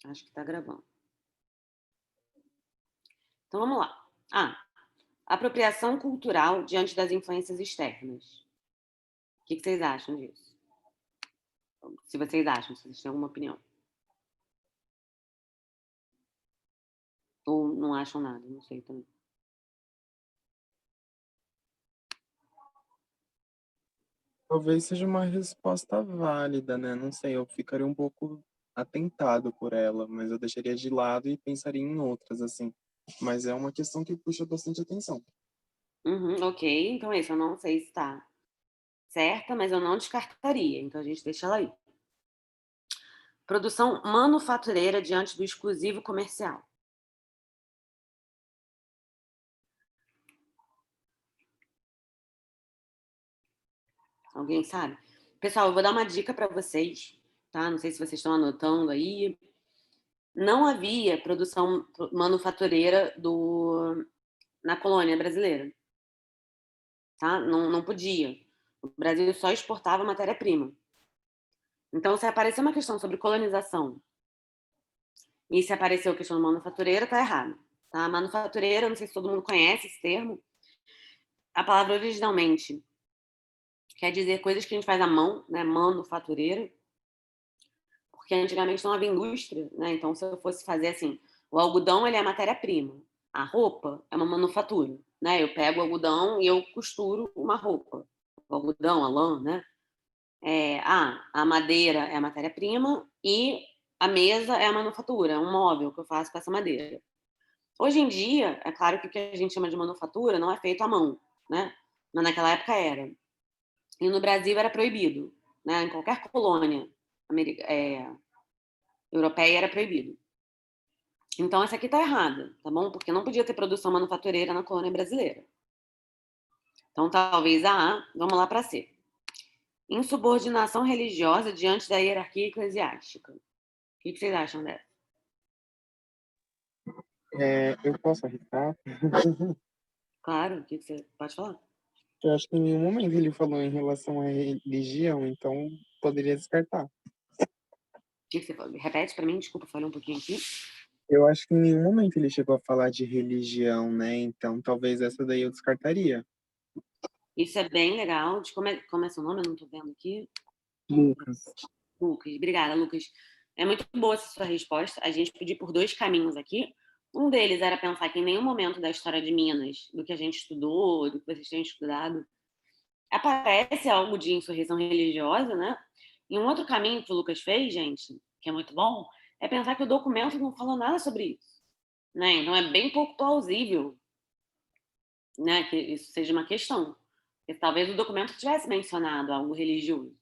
Acho que está gravando. Então vamos lá. Apropriação cultural diante das influências externas. O que vocês acham disso? Se vocês acham, se vocês têm alguma opinião. Ou não acham nada, não sei também. Talvez seja uma resposta válida, né? Não sei, eu ficaria um pouco atentado por ela, mas eu deixaria de lado e pensaria em outras, assim. Mas é uma questão que puxa bastante atenção. Ok, então esse eu não sei se está certa, mas eu não descartaria, então a gente deixa ela aí. Produção manufatureira diante do exclusivo comercial. Alguém sabe? Pessoal, eu vou dar uma dica para vocês, tá? Não sei se vocês estão anotando aí. Não havia produção manufatureira na colônia brasileira, tá? Não podia. O Brasil só exportava matéria-prima. Então, se aparecer uma questão sobre colonização e se apareceu a questão de manufatureira, tá errado. Tá? Manufatureira, não sei se todo mundo conhece esse termo. A palavra originalmente quer dizer coisas que a gente faz à mão, né? Manufatureira. Porque antigamente não havia indústria, né? Então, se eu fosse fazer assim, o algodão ele é a matéria-prima, a roupa é uma manufatura, né? Eu pego o algodão e eu costuro uma roupa, o algodão, a lã, né? A madeira é a matéria-prima e a mesa é a manufatura, é um móvel que eu faço com essa madeira. Hoje em dia, é claro que o que a gente chama de manufatura não é feito à mão, né? Mas naquela época era. E no Brasil era proibido, né? Em qualquer colônia europeia era proibido. Então, essa aqui tá errada, tá bom? Porque não podia ter produção manufatureira na colônia brasileira. Então, talvez a A, vamos lá para C. Insubordinação religiosa diante da hierarquia eclesiástica. O que vocês acham dessa? Eu posso arriscar? Claro, o que você pode falar? Eu acho que em nenhum momento ele falou em relação à religião, então poderia descartar. O que você falou? Repete para mim, desculpa, falei um pouquinho aqui. Eu acho que em nenhum momento ele chegou a falar de religião, né? Então talvez essa daí eu descartaria. Isso é bem legal. Como é seu nome? Eu não tô vendo aqui. Lucas. Lucas. Obrigada, Lucas. É muito boa essa sua resposta. A gente pediu por dois caminhos aqui. Um deles era pensar que em nenhum momento da história de Minas, do que a gente estudou, do que vocês têm estudado, aparece algo de insurreição religiosa, né? E um outro caminho que o Lucas fez, gente, que é muito bom, é pensar que o documento não falou nada sobre isso, né? Então é bem pouco plausível, né, que isso seja uma questão. Porque talvez o documento tivesse mencionado algo religioso,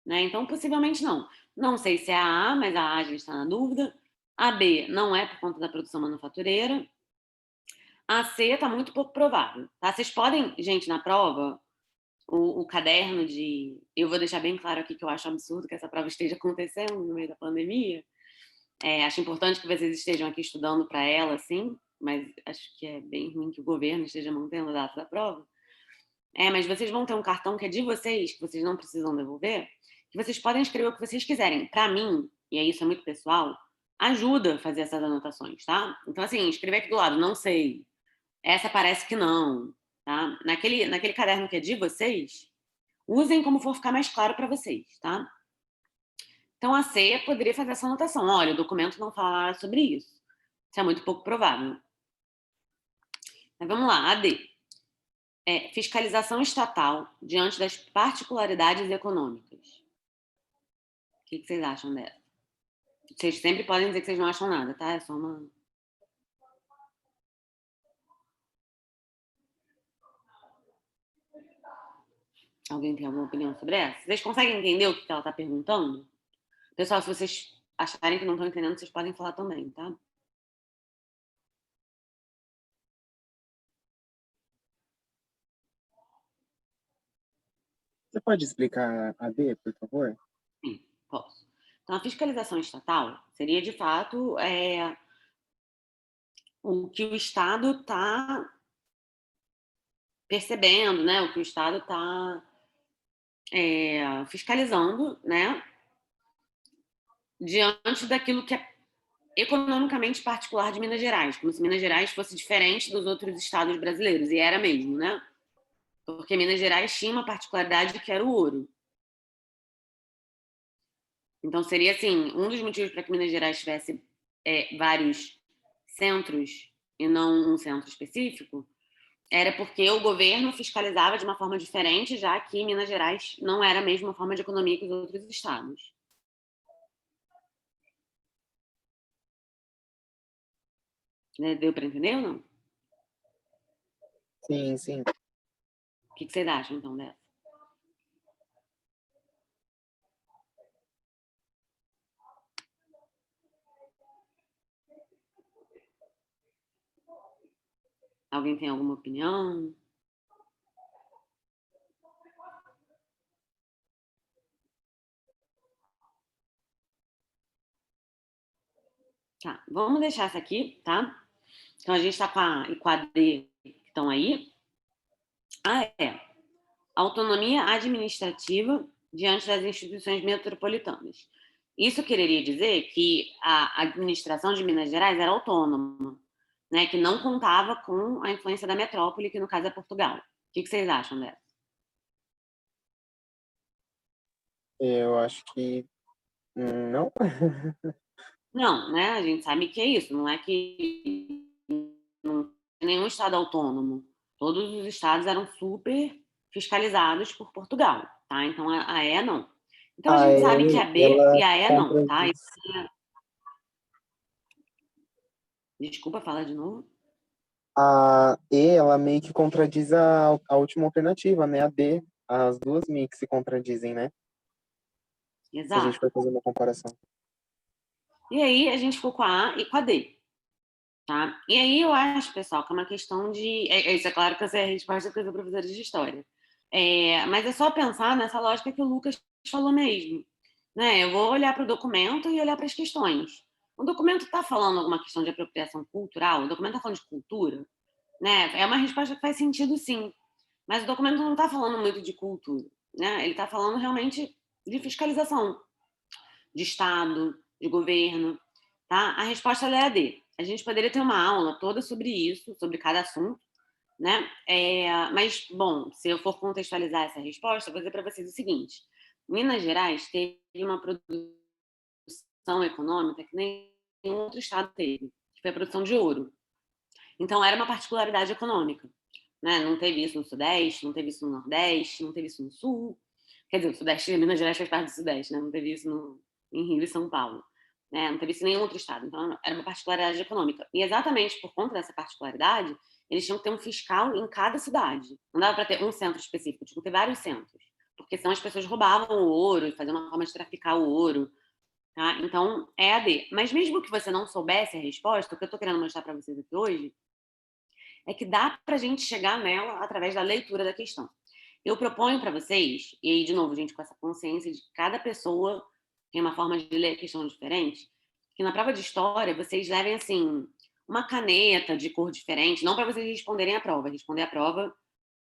né? Então possivelmente não. Não sei se é a A, mas a gente está na dúvida. A B não é por conta da produção manufatureira. A C está muito pouco provável, tá? Vocês podem, gente, na prova, o caderno de. Eu vou deixar bem claro aqui que eu acho absurdo que essa prova esteja acontecendo no meio da pandemia. Acho importante que vocês estejam aqui estudando para ela, assim, mas acho que é bem ruim que o governo esteja mantendo a data da prova. Mas vocês vão ter um cartão que é de vocês, que vocês não precisam devolver, que vocês podem escrever o que vocês quiserem. Para mim, e aí isso é muito pessoal, ajuda a fazer essas anotações, tá? Então, assim, escrever aqui do lado, não sei. Essa parece que não, tá? Naquele caderno que é de vocês, usem como for ficar mais claro para vocês, tá? Então, a C poderia fazer essa anotação. Olha, o documento não fala nada sobre isso. Isso é muito pouco provável. Mas vamos lá, a D. Fiscalização estatal diante das particularidades econômicas. O que vocês acham dessa? Vocês sempre podem dizer que vocês não acham nada, tá? É só uma. Alguém tem alguma opinião sobre essa? Vocês conseguem entender o que ela está perguntando? Pessoal, se vocês acharem que não estão entendendo, vocês podem falar também, tá? Você pode explicar a B, por favor? Sim, posso. Então, a fiscalização estatal seria, de fato, o que o Estado está percebendo, né? O que o Estado está fiscalizando, né? Diante daquilo que é economicamente particular de Minas Gerais, como se Minas Gerais fosse diferente dos outros estados brasileiros, e era mesmo, né? Porque Minas Gerais tinha uma particularidade que era o ouro. Então, seria assim, um dos motivos para que Minas Gerais tivesse vários centros e não um centro específico, era porque o governo fiscalizava de uma forma diferente, já que Minas Gerais não era a mesma forma de economia que os outros estados. Né? Deu para entender ou não? Sim, sim. O que vocês acham, então, dessa? Alguém tem alguma opinião? Tá, vamos deixar essa aqui, tá? Então, a gente está com a e com a D que estão aí. Autonomia administrativa diante das instituições metropolitanas. Isso quereria dizer que a administração de Minas Gerais era autônoma, né, que não contava com a influência da metrópole, que no caso é Portugal. O que vocês acham dessa? Eu acho que não. Não, né? A gente sabe que é isso. Não é que não tem nenhum estado autônomo. Todos os estados eram super fiscalizados por Portugal, tá? Então a E não. Então a A gente sabe que E, a B ela e a E não, tá? contradiz. Desculpa, fala de novo. A E, ela meio que contradiz a última alternativa, né? A D. As duas meio que se contradizem, né? Se a gente Exato. for fazer uma comparação. E aí a gente ficou com a A e com a D, tá? E aí eu acho, pessoal, que é uma questão de... isso é claro que essa é a resposta que eu sou professora de história. Mas é só pensar nessa lógica que o Lucas falou mesmo. Né? Eu vou olhar para o documento e olhar para as questões. O documento está falando alguma questão de apropriação cultural? O documento está falando de cultura? Né? É uma resposta que faz sentido, sim. Mas o documento não está falando muito de cultura. Né? Ele está falando realmente de fiscalização, de Estado, de governo. Tá? A resposta é a D. A gente poderia ter uma aula toda sobre isso, sobre cada assunto, né? Mas, bom, se eu for contextualizar essa resposta, eu vou dizer para vocês o seguinte: Minas Gerais teve uma produção econômica que nenhum outro estado teve, que foi a produção de ouro. Então, era uma particularidade econômica. Né? Não teve isso no Sudeste, não teve isso no Nordeste, não teve isso no Sul. Quer dizer, o Sudeste, Minas Gerais faz parte do Sudeste, né? Não teve isso em Rio e São Paulo. Né? Não teve isso em nenhum outro estado. Então, era uma particularidade econômica. E exatamente por conta dessa particularidade, eles tinham que ter um fiscal em cada cidade. Não dava para ter um centro específico, tinha que ter vários centros. Porque senão as pessoas roubavam o ouro, faziam uma forma de traficar o ouro. Tá? Então, é a D. Mas mesmo que você não soubesse a resposta, o que eu estou querendo mostrar para vocês aqui hoje é que dá para a gente chegar nela através da leitura da questão. Eu proponho para vocês, e aí, de novo, gente, com essa consciência de que cada pessoa tem uma forma de ler a questão diferente, que na prova de história vocês levem, assim, uma caneta de cor diferente, não para vocês responderem a prova. Responder a prova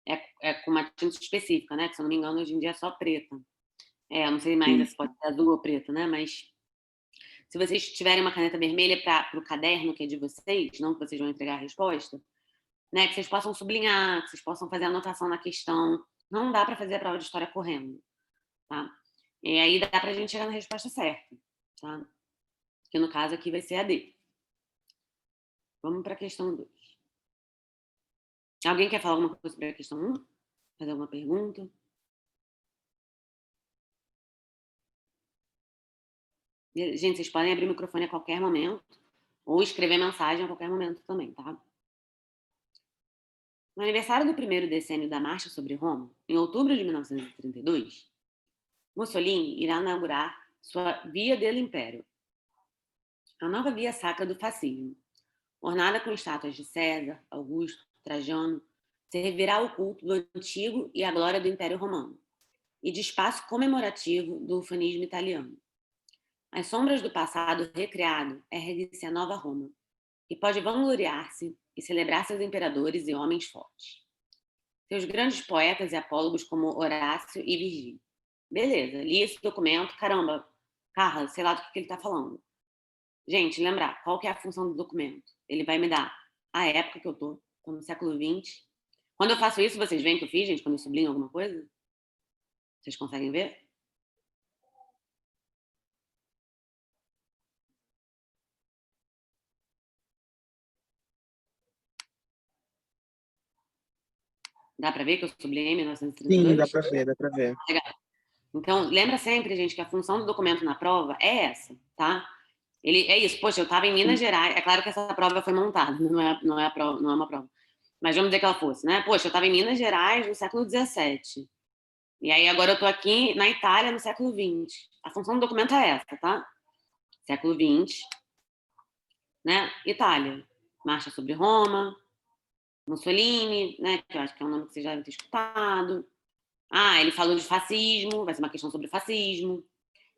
é com uma tinta específica, né? Que, se eu não me engano, hoje em dia é só preta. Não sei mais se pode ser azul ou preta, né? Mas se vocês tiverem uma caneta vermelha para o caderno que é de vocês, não que vocês vão entregar a resposta, né? Que vocês possam sublinhar, que vocês possam fazer anotação na questão. Não dá para fazer a prova de história correndo, tá? E aí dá para a gente chegar na resposta certa, tá? Que no caso aqui vai ser a D. Vamos para a questão 2. Alguém quer falar alguma coisa sobre a questão 1? Fazer alguma pergunta? Gente, vocês podem abrir o microfone a qualquer momento ou escrever mensagem a qualquer momento também, tá? No aniversário do primeiro decênio da Marcha sobre Roma, em outubro de 1932, Mussolini irá inaugurar sua Via dell'Império, a nova via sacra do fascismo, ornada com estátuas de César, Augusto, Trajano, servirá ao culto do antigo e à glória do Império Romano, e de espaço comemorativo do ufanismo italiano. Às sombras do passado recriado, ergue-se a nova Roma, que pode vangloriar-se e celebrar seus imperadores e homens fortes. Seus grandes poetas e apólogos como Horácio e Virgílio. Beleza, li esse documento, caramba, Carla, sei lá do que ele está falando. Gente, lembrar, qual que é a função do documento? Ele vai me dar a época que eu tô no século XX. Quando eu faço isso, vocês veem que eu fiz, gente, quando eu sublinho alguma coisa? Vocês conseguem ver? Dá pra ver que eu sublinhei Sim, dá 1932? pra ver, dá pra ver. Legal. Então, lembra sempre, gente, que a função do documento na prova é essa, tá? Ele é isso. Poxa, eu estava em Minas Gerais. É claro que essa prova foi montada, não é uma prova. Mas vamos dizer que ela fosse, né? Poxa, eu estava em Minas Gerais no século XVII. E aí agora eu estou aqui na Itália no século XX. A função do documento é essa, tá? Século XX, né? Itália. Marcha sobre Roma, Mussolini, né? Que eu acho que é um nome que vocês já devem ter escutado. Ah, ele falou de fascismo, vai ser uma questão sobre fascismo.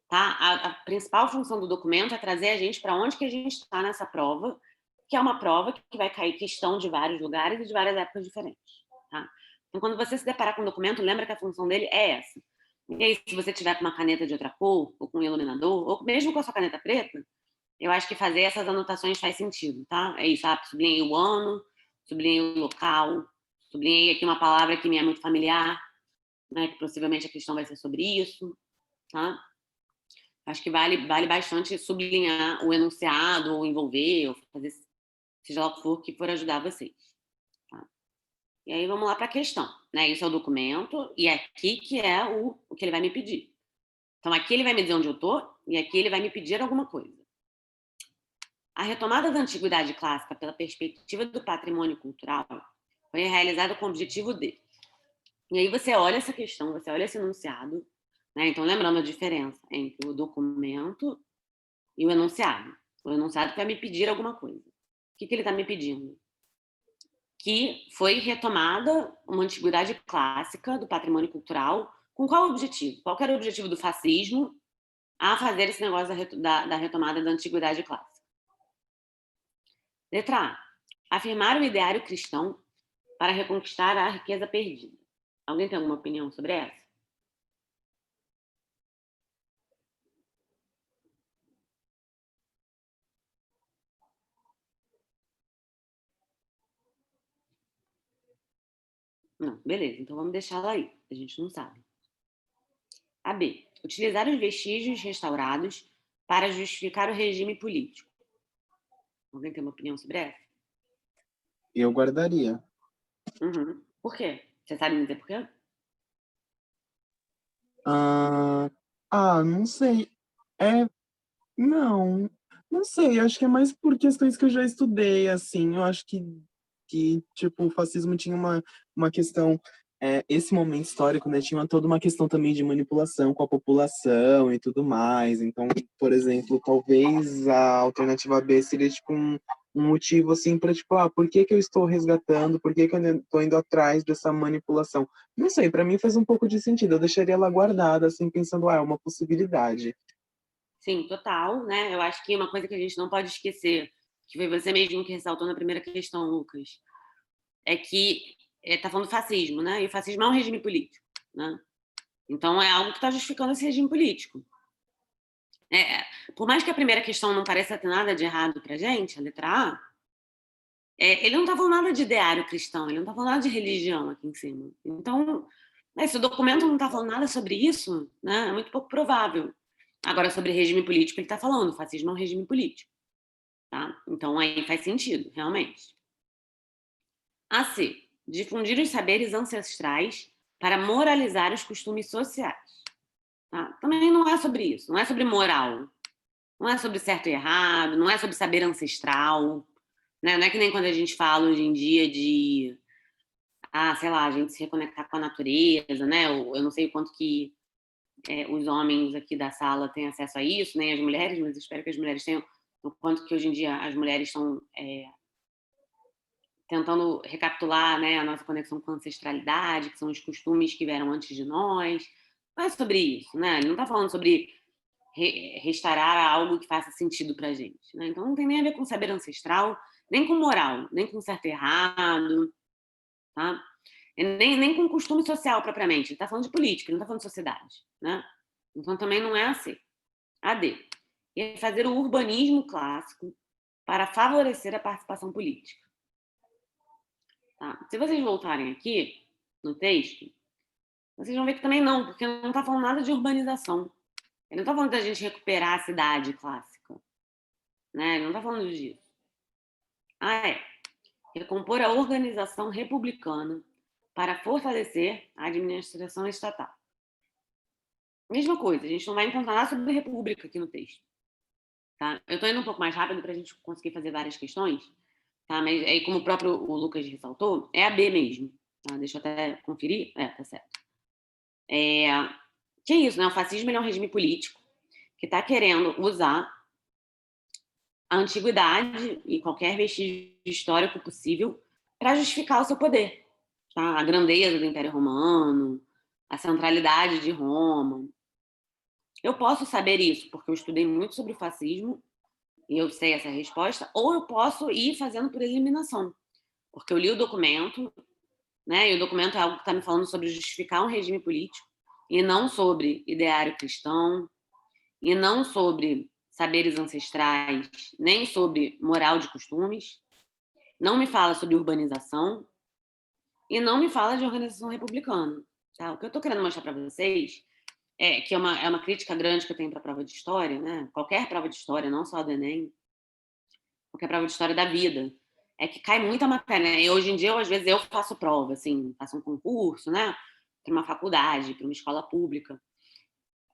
Tá? A principal função do documento é trazer a gente para onde que a gente está nessa prova, que é uma prova que vai cair questão de vários lugares e de várias épocas diferentes. Tá? Então, quando você se deparar com um documento, lembra que a função dele é essa. E aí, se você tiver com uma caneta de outra cor, ou com um iluminador, ou mesmo com a sua caneta preta, eu acho que fazer essas anotações faz sentido, tá? É isso, sublinhei o ano, sublinhei o local, sublinhei aqui uma palavra que me é muito familiar, né, que possivelmente a questão vai ser sobre isso, tá? Acho que vale bastante sublinhar o enunciado, ou envolver, ou fazer seja lá o que for ajudar vocês. Tá? E aí vamos lá para a questão. Né? Isso é o documento, e é aqui que é o que ele vai me pedir. Então aqui ele vai me dizer onde eu estou, e aqui ele vai me pedir alguma coisa. A retomada da antiguidade clássica pela perspectiva do patrimônio cultural foi realizada com o objetivo de. E aí você olha essa questão, você olha esse enunciado, né? Então lembrando a diferença entre o documento e o enunciado. O enunciado vai me pedir alguma coisa. O que ele está me pedindo? Que foi retomada uma antiguidade clássica do patrimônio cultural. Com qual objetivo? Qual era o objetivo do fascismo a fazer esse negócio da retomada da antiguidade clássica? Letra A. Afirmar o ideário cristão para reconquistar a riqueza perdida. Alguém tem alguma opinião sobre essa? Não, beleza. Então vamos deixá-la aí. A gente não sabe. A B. Utilizar os vestígios restaurados para justificar o regime político. Alguém tem uma opinião sobre essa? Eu guardaria. Uhum. Por quê? Você sabe me dizer por quê? Não sei. É, não, não sei. Acho que é mais por questões que eu já estudei, assim. Eu acho que tipo, o fascismo tinha uma questão, esse momento histórico, né, tinha toda uma questão também de manipulação com a população e tudo mais. Então, por exemplo, talvez a alternativa B seria, tipo, um motivo, assim, para, tipo, por que que eu estou resgatando? Por que que eu estou indo atrás dessa manipulação? Não sei, para mim faz um pouco de sentido. Eu deixaria ela guardada, assim, pensando, é uma possibilidade. Sim, total, né? Eu acho que uma coisa que a gente não pode esquecer, que foi você mesmo que ressaltou na primeira questão, Lucas, é que tá falando fascismo, né? E o fascismo é um regime político, né? Então é algo que está justificando esse regime político. Por mais que a primeira questão não pareça ter nada de errado pra gente, a letra A, ele não está falando nada de ideário cristão, ele não está falando nada de religião aqui em cima. Então, se o documento não está falando nada sobre isso, né, é muito pouco provável. Agora, sobre regime político, ele está falando, o fascismo é um regime político. Tá? Então, aí faz sentido, realmente. A C. Difundir os saberes ancestrais para moralizar os costumes sociais. Tá? Também não é sobre isso, não é sobre moral, não é sobre certo e errado, não é sobre saber ancestral. Né? Não é que nem quando a gente fala hoje em dia de sei lá, a gente se reconectar com a natureza, né? Eu não sei o quanto que os homens aqui da sala têm acesso a isso, nem as mulheres, mas espero que as mulheres tenham, o quanto que hoje em dia as mulheres estão tentando recapitular, né, a nossa conexão com a ancestralidade, que são os costumes que vieram antes de nós. Não é sobre isso, né? Ele não está falando sobre restaurar algo que faça sentido pra gente, né? Então não tem nem a ver com saber ancestral, nem com moral, nem com certo e errado, tá? Nem com costume social propriamente. Ele está falando de política, ele não está falando de sociedade, né? Então também não é assim. A D. e fazer o urbanismo clássico para favorecer a participação política. Tá? Se vocês voltarem aqui no texto, vocês vão ver que também não, porque não está falando nada de urbanização. Ele não está falando da gente recuperar a cidade clássica. Né? Ele não está falando disso. Recompor a organização republicana para fortalecer a administração estatal. Mesma coisa, a gente não vai encontrar nada sobre república aqui no texto. Tá? Eu estou indo um pouco mais rápido para a gente conseguir fazer várias questões, tá? Mas aí, como o Lucas ressaltou, é a B mesmo. Tá? Deixa eu até conferir. Tá certo. Que é isso, né? O fascismo é um regime político que está querendo usar a antiguidade e qualquer vestígio histórico possível para justificar o seu poder. Tá? A grandeza do Império Romano, a centralidade de Roma. Eu posso saber isso porque eu estudei muito sobre o fascismo e eu sei essa resposta, ou eu posso ir fazendo por eliminação, porque eu li o documento, né? E o documento é algo que está me falando sobre justificar um regime político e não sobre ideário cristão, e não sobre saberes ancestrais, nem sobre moral de costumes, não me fala sobre urbanização e não me fala de organização republicana. Tá? O que eu estou querendo mostrar para vocês que é uma crítica grande que eu tenho para a prova de história, né? Qualquer prova de história, não só do Enem, qualquer prova de história da vida, é que cai muita matéria. Né? E hoje em dia, às vezes, eu faço prova, assim, faço um concurso, né? Para uma faculdade, para uma escola pública.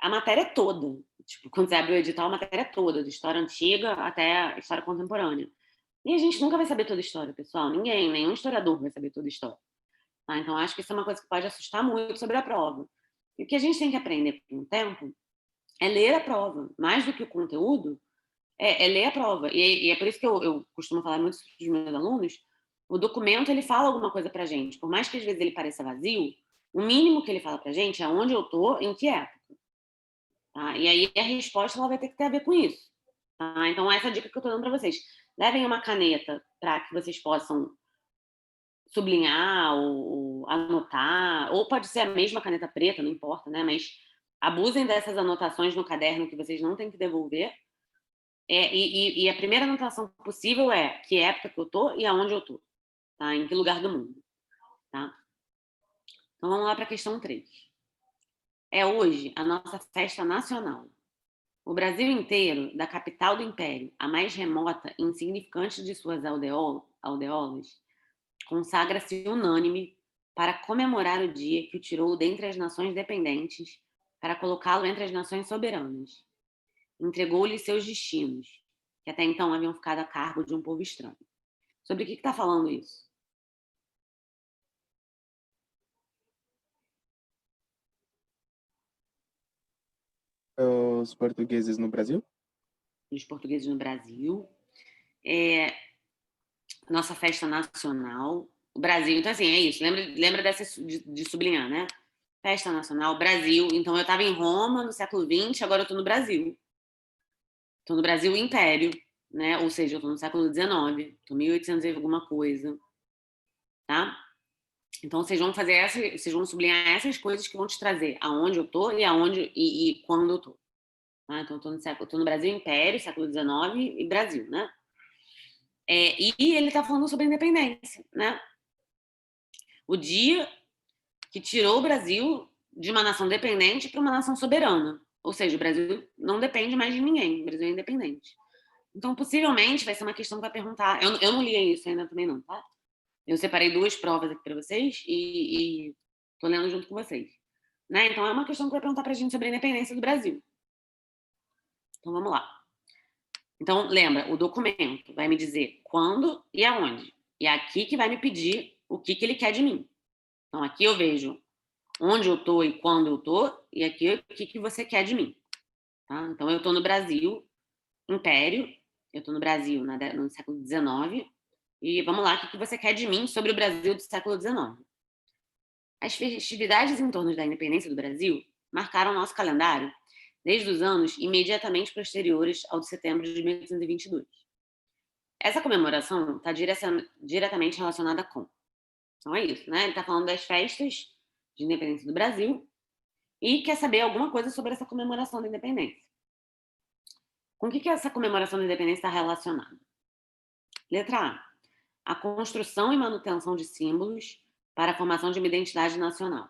A matéria é toda. Tipo, quando você abre o edital, a matéria é toda, de história antiga até a história contemporânea. E a gente nunca vai saber toda a história, pessoal. Ninguém, nenhum historiador vai saber toda a história. Tá? Então, acho que isso é uma coisa que pode assustar muito sobre a prova. E o que a gente tem que aprender com o tempo é ler a prova. Mais do que o conteúdo, é ler a prova. E é por isso que eu costumo falar muito para os meus alunos, o documento, ele fala alguma coisa pra gente. Por mais que às vezes ele pareça vazio, o mínimo que ele fala pra gente é onde eu tô, em que época. Tá? E aí a resposta ela vai ter que ter a ver com isso. Tá? Então, essa é a dica que eu estou dando para vocês. Levem uma caneta para que vocês possam sublinhar ou anotar, ou pode ser a mesma caneta preta, não importa, né? Mas abusem dessas anotações no caderno que vocês não têm que devolver. E a primeira anotação possível é que época que eu tô e aonde eu tô. Tá? Em que lugar do mundo. Tá? Então, vamos lá para a questão 3. É hoje a nossa festa nacional. O Brasil inteiro, da capital do império, a mais remota e insignificante de suas aldeolas, consagra-se unânime para comemorar o dia que o tirou dentre as nações dependentes para colocá-lo entre as nações soberanas. Entregou-lhe seus destinos, que até então haviam ficado a cargo de um povo estranho. Sobre o que está falando isso? Os portugueses no Brasil? Os portugueses no Brasil. Nossa festa nacional. O Brasil. Então, assim, é isso. Lembra de sublinhar, né? Festa nacional, Brasil. Então, eu estava em Roma no século XX, agora eu estou no Brasil. Estou no Brasil Império, né? Ou seja, eu estou no século XIX, estou 1800 e alguma coisa, tá? Então, vocês vão sublinhar essas coisas que vão te trazer aonde eu estou e aonde e quando eu estou. Tá? Então, eu tô no Brasil Império, século XIX e Brasil, né? E ele está falando sobre a independência, né? O dia que tirou o Brasil de uma nação dependente para uma nação soberana. Ou seja, o Brasil não depende mais de ninguém, o Brasil é independente. Então, possivelmente, vai ser uma questão que vai perguntar. Eu não li isso ainda também, não, tá? Eu separei 2 provas aqui para vocês e tô lendo junto com vocês. Né? Então, é uma questão que vai perguntar para a gente sobre a independência do Brasil. Então, vamos lá. Então, lembra, o documento vai me dizer quando e aonde. E é aqui que vai me pedir o que ele quer de mim. Então, aqui eu vejo onde eu tô e quando eu tô, e aqui o que você quer de mim. Tá? Então, eu tô no Brasil, Império, eu tô no Brasil no século XIX, e vamos lá, o que você quer de mim sobre o Brasil do século XIX? As festividades em torno da independência do Brasil marcaram nosso calendário desde os anos imediatamente posteriores ao de setembro de 1822. Essa comemoração está diretamente relacionada com. Então é isso, né? Ele está falando das festas de independência do Brasil e quer saber alguma coisa sobre essa comemoração da independência. Com o que essa comemoração da independência está relacionada? Letra A construção e manutenção de símbolos para a formação de uma identidade nacional.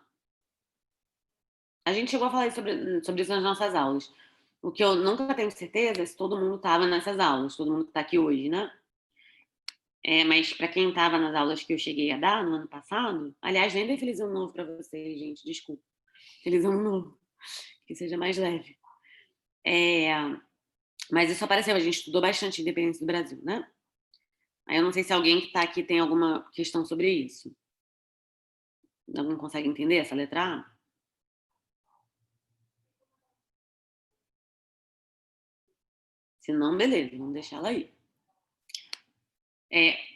A gente chegou a falar sobre isso nas nossas aulas. O que eu nunca tenho certeza é se todo mundo estava nessas aulas, todo mundo que está aqui hoje, né? Mas para quem estava nas aulas que eu cheguei a dar no ano passado, aliás, nem dei feliz ano novo para vocês, gente, desculpa. Feliz ano novo, que seja mais leve. Mas isso apareceu, a gente estudou bastante a independência do Brasil, né? Aí eu não sei se alguém que está aqui tem alguma questão sobre isso. Alguém consegue entender essa letra A? Se não, beleza, vamos deixar ela aí.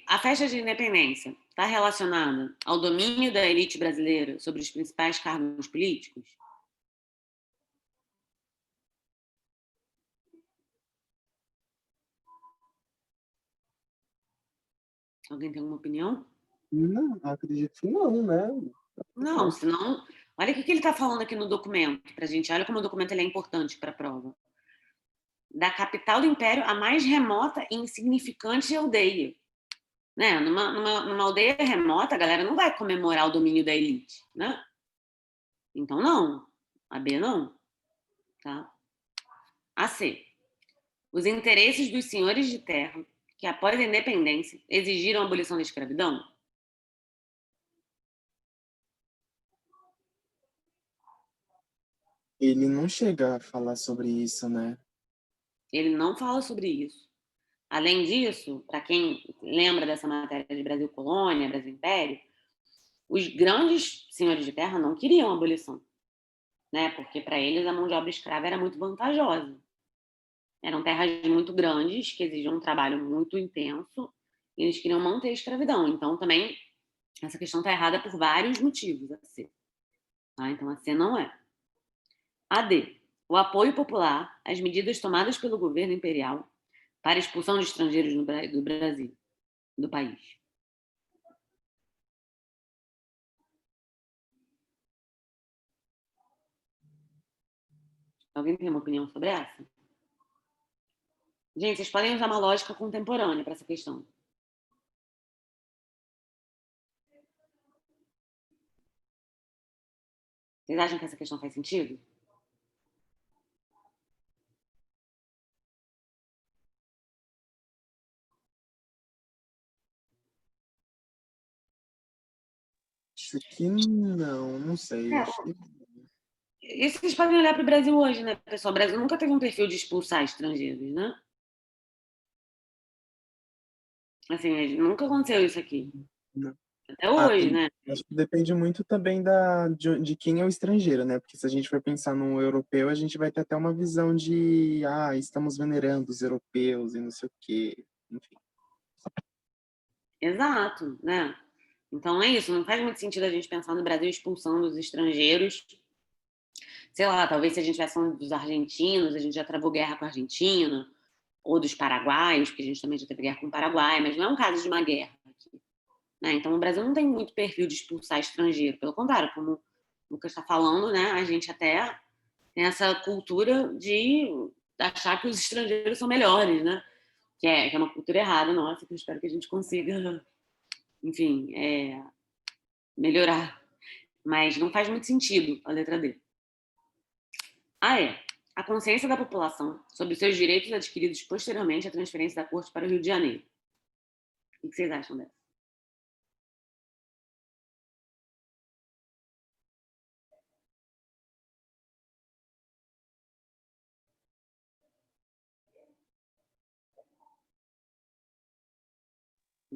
A festa de independência está relacionada ao domínio da elite brasileira sobre os principais cargos políticos? Alguém tem alguma opinião? Não, acredito que não, né? Não, senão... Olha o que ele está falando aqui no documento para a gente. Olha como o documento ele é importante para a prova. Da capital do império, a mais remota e insignificante aldeia. Né? Numa aldeia remota, a galera não vai comemorar o domínio da elite, né? Então, não. A B, não. Tá? A C. Os interesses dos senhores de terra, que após a independência exigiram a abolição da escravidão? Ele não chega a falar sobre isso, né? Ele não fala sobre isso. Além disso, para quem lembra dessa matéria de Brasil Colônia, Brasil Império, os grandes senhores de terra não queriam a abolição, né? Porque para eles a mão de obra escrava era muito vantajosa. Eram terras muito grandes que exigiam um trabalho muito intenso e eles queriam manter a escravidão. Então também essa questão está errada por vários motivos. A C, tá? Então a C não é. A D. O apoio popular às medidas tomadas pelo governo imperial para a expulsão de estrangeiros do Brasil, do país. Alguém tem uma opinião sobre essa? Gente, vocês podem usar uma lógica contemporânea para essa questão. Vocês acham que essa questão faz sentido? Acho que não sei. Acho É, que... e vocês podem olhar para o Brasil hoje, né, pessoal? O Brasil nunca teve um perfil de expulsar estrangeiros, né? Assim, nunca aconteceu isso aqui. Não. Até hoje, né? Acho que depende muito também de quem é o estrangeiro, né? Porque se a gente for pensar no europeu, a gente vai ter até uma visão de, estamos venerando os europeus e não sei o quê. Enfim. Exato, né? Então é isso, não faz muito sentido a gente pensar no Brasil expulsando os estrangeiros. Sei lá, talvez se a gente tivesse falando dos argentinos, a gente já travou guerra com a Argentina, ou dos paraguaios, porque a gente também já teve guerra com o Paraguai, mas não é um caso de uma guerra aqui, né? Então o Brasil não tem muito perfil de expulsar estrangeiro, pelo contrário, como o Lucas está falando, né? A gente até tem essa cultura de achar que os estrangeiros são melhores, né? Que é uma cultura errada nossa, que eu espero que a gente consiga, enfim, melhorar. Mas não faz muito sentido a letra D. A consciência da população sobre os seus direitos adquiridos posteriormente à transferência da corte para o Rio de Janeiro. O que vocês acham dessa?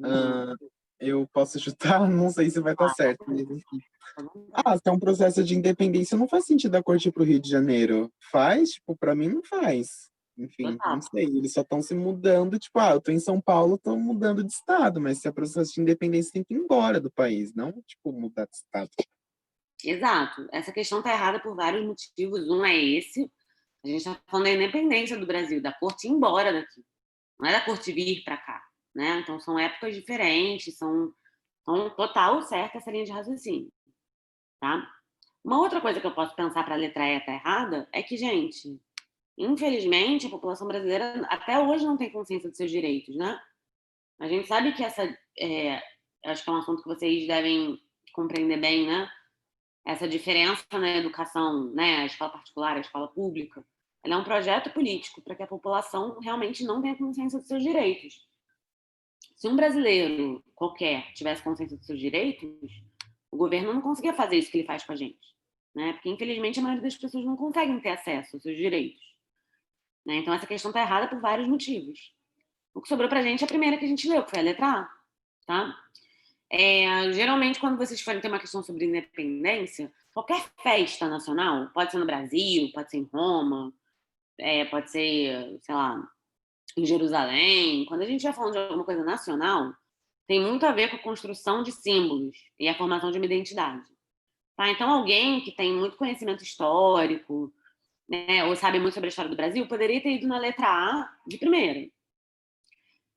Ah, eu posso chutar? Não sei se vai estar certo, mas enfim. Se é um processo de independência, não faz sentido a corte ir para o Rio de Janeiro. Faz? Tipo, para mim não faz. Enfim, não Total. sei. Eles só estão se mudando, tipo, eu tô em São Paulo, tô mudando de estado, mas se é processo de independência, tem que ir embora do país, não, tipo, mudar de estado. Exato. Essa questão está errada por vários motivos. Um é esse. A gente está falando da independência do Brasil, da corte ir embora daqui. Não é da corte vir para cá. Né? Então, são épocas diferentes, são total certa essa linha de raciocínio. Tá? Uma outra coisa que eu posso pensar para a letra E estar errada é que, gente, Infelizmente, a população brasileira até hoje não tem consciência dos seus direitos, né? A gente sabe que acho que é um assunto que vocês devem compreender bem, né? Essa diferença na educação, né? A escola particular, a escola pública, ela é um projeto político para que a população realmente não tenha consciência dos seus direitos. Se um brasileiro qualquer tivesse consciência dos seus direitos, o governo não conseguia fazer isso que ele faz com a gente, né? Porque infelizmente a maioria das pessoas não conseguem ter acesso aos seus direitos, né? Então essa questão está errada por vários motivos. O que sobrou para a gente é a primeira que a gente leu, que foi a letra A, tá? Geralmente, quando vocês forem ter uma questão sobre independência, qualquer festa nacional, pode ser no Brasil, pode ser em Roma, pode ser, sei lá, em Jerusalém. Quando a gente vai falando de alguma coisa nacional, tem muito a ver com a construção de símbolos e a formação de uma identidade. Tá? Então, alguém que tem muito conhecimento histórico, né, ou sabe muito sobre a história do Brasil, poderia ter ido na letra A de primeira.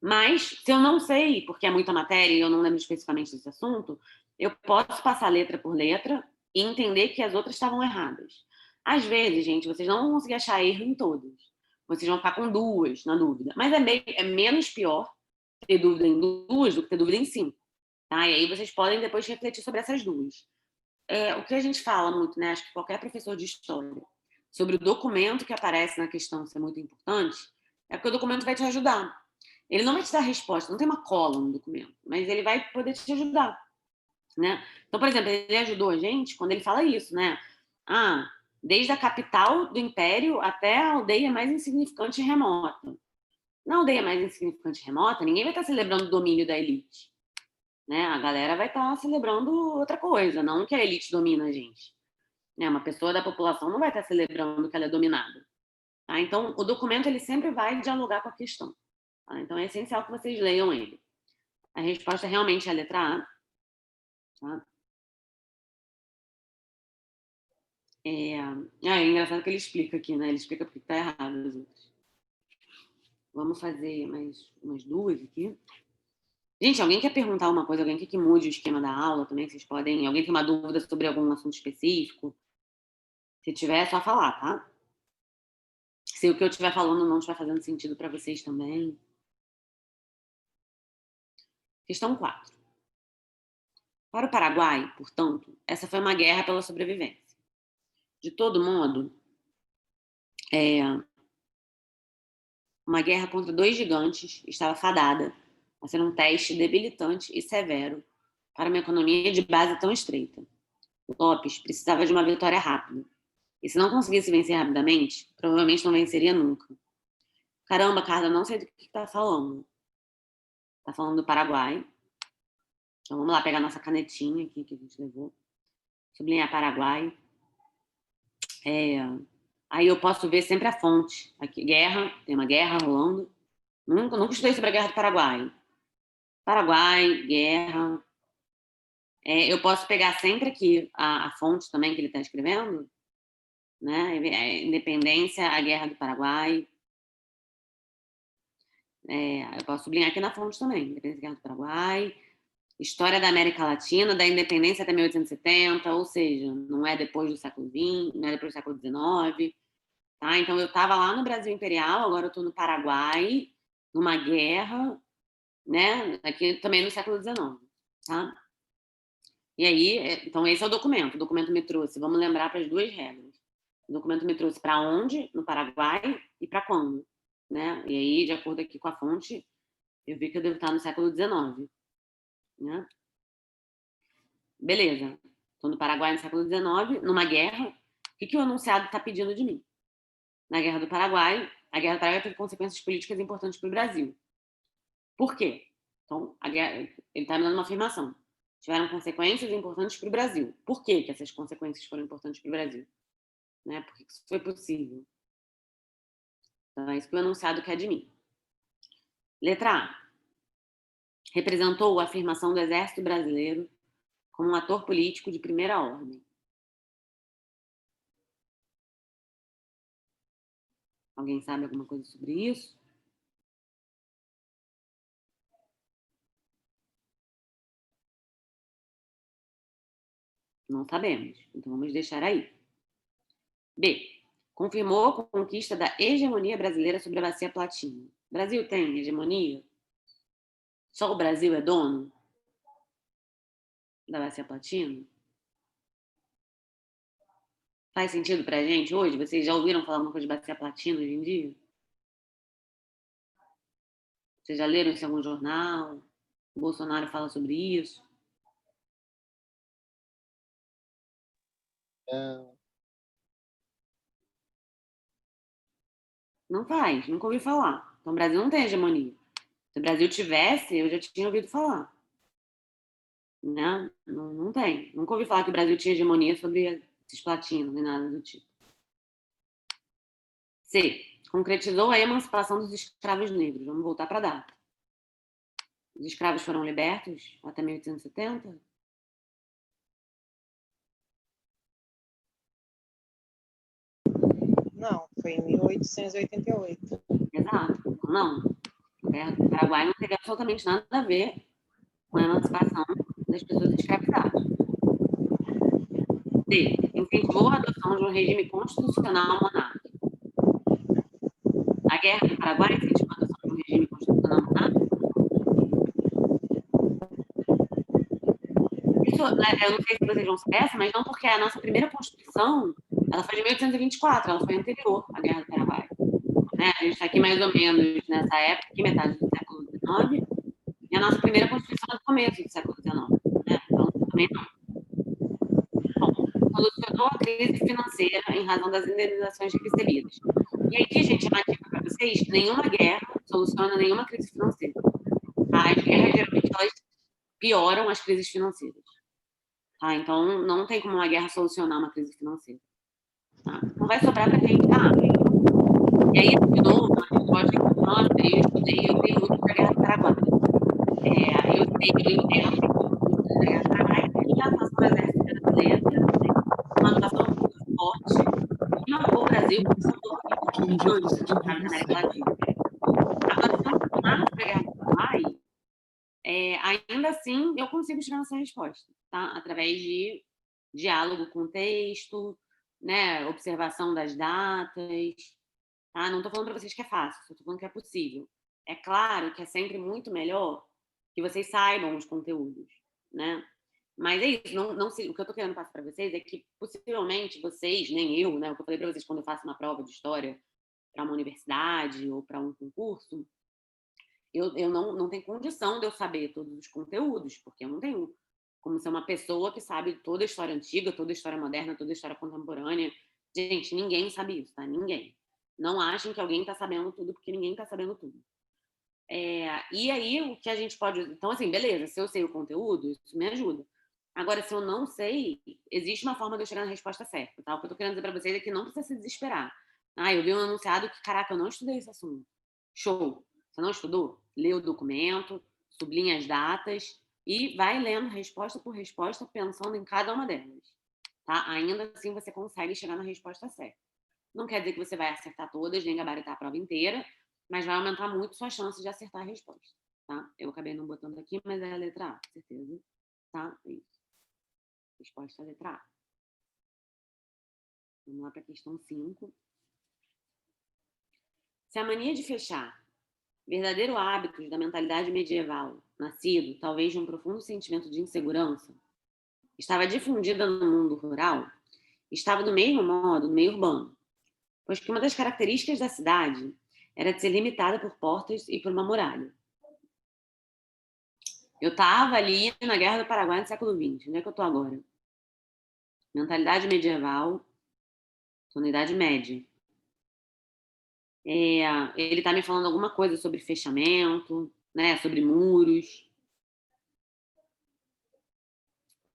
Mas, se eu não sei, porque é muita matéria e eu não lembro especificamente desse assunto, eu posso passar letra por letra e entender que as outras estavam erradas. Às vezes, gente, vocês não vão conseguir achar erro em todas. Vocês vão ficar com duas na dúvida. Mas é menos pior ter dúvida em duas do que ter dúvida em cinco. Tá? E aí vocês podem depois refletir sobre essas duas. O que a gente fala muito, né? Acho que qualquer professor de história, sobre o documento que aparece na questão ser muito importante, é porque o documento vai te ajudar. Ele não vai te dar resposta, não tem uma cola no documento, mas ele vai poder te ajudar, né? Então, por exemplo, ele ajudou a gente quando ele fala isso, né? Ah, desde a capital do império até a aldeia mais insignificante e remota. Na aldeia mais insignificante e remota, ninguém vai estar celebrando o domínio da elite, né? A galera vai estar celebrando outra coisa, não que a elite domina a gente. Né? Uma pessoa da população não vai estar celebrando que ela é dominada. Tá? Então, o documento ele sempre vai dialogar com a questão. Tá? Então, é essencial que vocês leiam ele. A resposta realmente é a letra A. Tá? É engraçado que ele explica aqui, né? Ele explica porque está errado as outras. Vamos fazer mais umas duas aqui. Gente, alguém quer perguntar uma coisa? Alguém quer que mude o esquema da aula também? Vocês podem. Alguém tem uma dúvida sobre algum assunto específico? Se tiver, é só falar, tá? Se o que eu estiver falando não estiver fazendo sentido para vocês também. Questão 4. Para o Paraguai, portanto, essa foi uma guerra pela sobrevivência. De todo modo, uma guerra contra dois gigantes estava fadada a ser um teste debilitante e severo para uma economia de base tão estreita. Lopes precisava de uma vitória rápida. E se não conseguisse vencer rapidamente, provavelmente não venceria nunca. Caramba, Carla, não sei do que está falando. Está falando do Paraguai. Então vamos lá pegar nossa canetinha aqui que a gente levou. Sublinhar Paraguai. Aí eu posso ver sempre a fonte. Aqui, guerra, tem uma guerra rolando. Nunca estudei sobre a Guerra do Paraguai. Paraguai, guerra. Eu posso pegar sempre aqui a fonte também que ele está escrevendo, né? Independência, a Guerra do Paraguai. Eu posso sublinhar aqui na fonte também. Independência, Guerra do Paraguai. História da América Latina, da independência até 1870, ou seja, não é depois do século XX, não é depois do século XIX. Tá? Então, eu estava lá no Brasil Imperial, agora eu estou no Paraguai, numa guerra, né? Aqui também no século XIX. Tá? E aí, então esse é o documento. O documento me trouxe, vamos lembrar para as duas regras. O documento me trouxe para onde, no Paraguai, e para quando. Né? E aí, de acordo aqui com a fonte, eu vi que eu devo estar no século XIX. Né? Beleza. Estou no Paraguai no século XIX, numa guerra. O que o enunciado está pedindo de mim? Na Guerra do Paraguai, a Guerra do Paraguai teve consequências políticas importantes para o Brasil. Por quê? Então, ele está me dando uma afirmação. Tiveram consequências importantes para o Brasil. Por que essas consequências foram importantes para o Brasil? Né? Por que isso foi possível? Então, é isso que o enunciado quer de mim. Letra A. Representou a afirmação do Exército Brasileiro como um ator político de primeira ordem. Alguém sabe alguma coisa sobre isso? Não sabemos. Então, vamos deixar aí. B. confirmou a conquista da hegemonia brasileira sobre a bacia platina. O Brasil tem hegemonia? Só o Brasil é dono da bacia platina? Faz sentido pra gente hoje? Vocês já ouviram falar alguma coisa de bacia platina hoje em dia? Vocês já leram isso em algum jornal? O Bolsonaro fala sobre isso? Não faz, nunca ouvi falar. Então o Brasil não tem hegemonia. Se o Brasil tivesse, eu já tinha ouvido falar. Né? Não, não tem. Nunca ouvi falar que o Brasil tinha hegemonia sobre esses platinos, nem nada do tipo. C. Concretizou a emancipação dos escravos negros. Vamos voltar para a data. Os escravos foram libertos até 1870? Não, foi em 1888. Exato. Não. A Guerra do Paraguai não teve absolutamente nada a ver com a emancipação das pessoas escravizadas. D. Incentivou a adoção de um regime constitucional monárquico. A Guerra do Paraguai incentivou a adoção de um regime constitucional monárquico? Isso, eu não sei se vocês vão saber essa, mas não, porque a nossa primeira Constituição ela foi de 1824, ela foi anterior à Guerra do Paraguai. Né? A gente está aqui mais ou menos nessa época, aqui, metade do século XIX, e a nossa primeira Constituição é do começo do século XIX. Né? Então, também não. Bom, solucionou a crise financeira em razão das indenizações recebidas. E aqui, gente, é uma dica para vocês: nenhuma guerra soluciona nenhuma crise financeira. Tá? As guerras, geralmente, elas pioram as crises financeiras. Tá? Então, não tem como uma guerra solucionar uma crise financeira. Tá? Não vai sobrar para gente. E aí, de novo, a gente pode dizer, nossa, eu estudei, eu tenho muito da Guerra do Paraguai. Eu entendo da Guerra do Paraguai e a atuação do Exército Brasileiro, uma atuação muito forte, que marcou o Brasil como na América Latina. Agora, se eu continuar sobre a Guerra do Paraguai, ainda assim eu consigo chegar nessa resposta, tá? Através de diálogo com o texto, né? Observação das datas. Tá? Não estou falando para vocês que é fácil, estou falando que é possível. É claro que é sempre muito melhor que vocês saibam os conteúdos, né? Mas é isso, o que eu estou querendo passar para vocês é que possivelmente vocês, nem eu, né? O que eu falei para vocês quando eu faço uma prova de história para uma universidade ou para um concurso, eu não tenho condição de eu saber todos os conteúdos, porque eu não tenho como ser uma pessoa que sabe toda a história antiga, toda a história moderna, toda a história contemporânea. Gente, ninguém sabe isso, tá? Ninguém. Não achem que alguém está sabendo tudo, porque ninguém está sabendo tudo. E aí, o que a gente pode... Então, assim, beleza, se eu sei o conteúdo, isso me ajuda. Agora, se eu não sei, existe uma forma de eu chegar na resposta certa, tá? O que eu tô querendo dizer para vocês é que não precisa se desesperar. Eu vi um anunciado que, caraca, eu não estudei esse assunto. Show! Você não estudou? Lê o documento, sublinha as datas e vai lendo resposta por resposta, pensando em cada uma delas. Tá? Ainda assim, você consegue chegar na resposta certa. Não quer dizer que você vai acertar todas, nem gabaritar a prova inteira, mas vai aumentar muito sua chance de acertar a resposta. Tá? Eu acabei não botando aqui, mas é a letra A, certeza. Tá? É isso. Resposta é a letra A. Vamos lá para a questão 5. Se a mania de fechar, verdadeiro hábito da mentalidade medieval, nascido talvez de um profundo sentimento de insegurança, estava difundida no mundo rural, estava do mesmo modo no meio urbano, pois que uma das características da cidade era de ser limitada por portas e por uma muralha. Eu estava ali na Guerra do Paraguai no século XX. Onde é que eu estou agora? Mentalidade medieval, estou na Idade Média. Ele está me falando alguma coisa sobre fechamento, né? Sobre muros,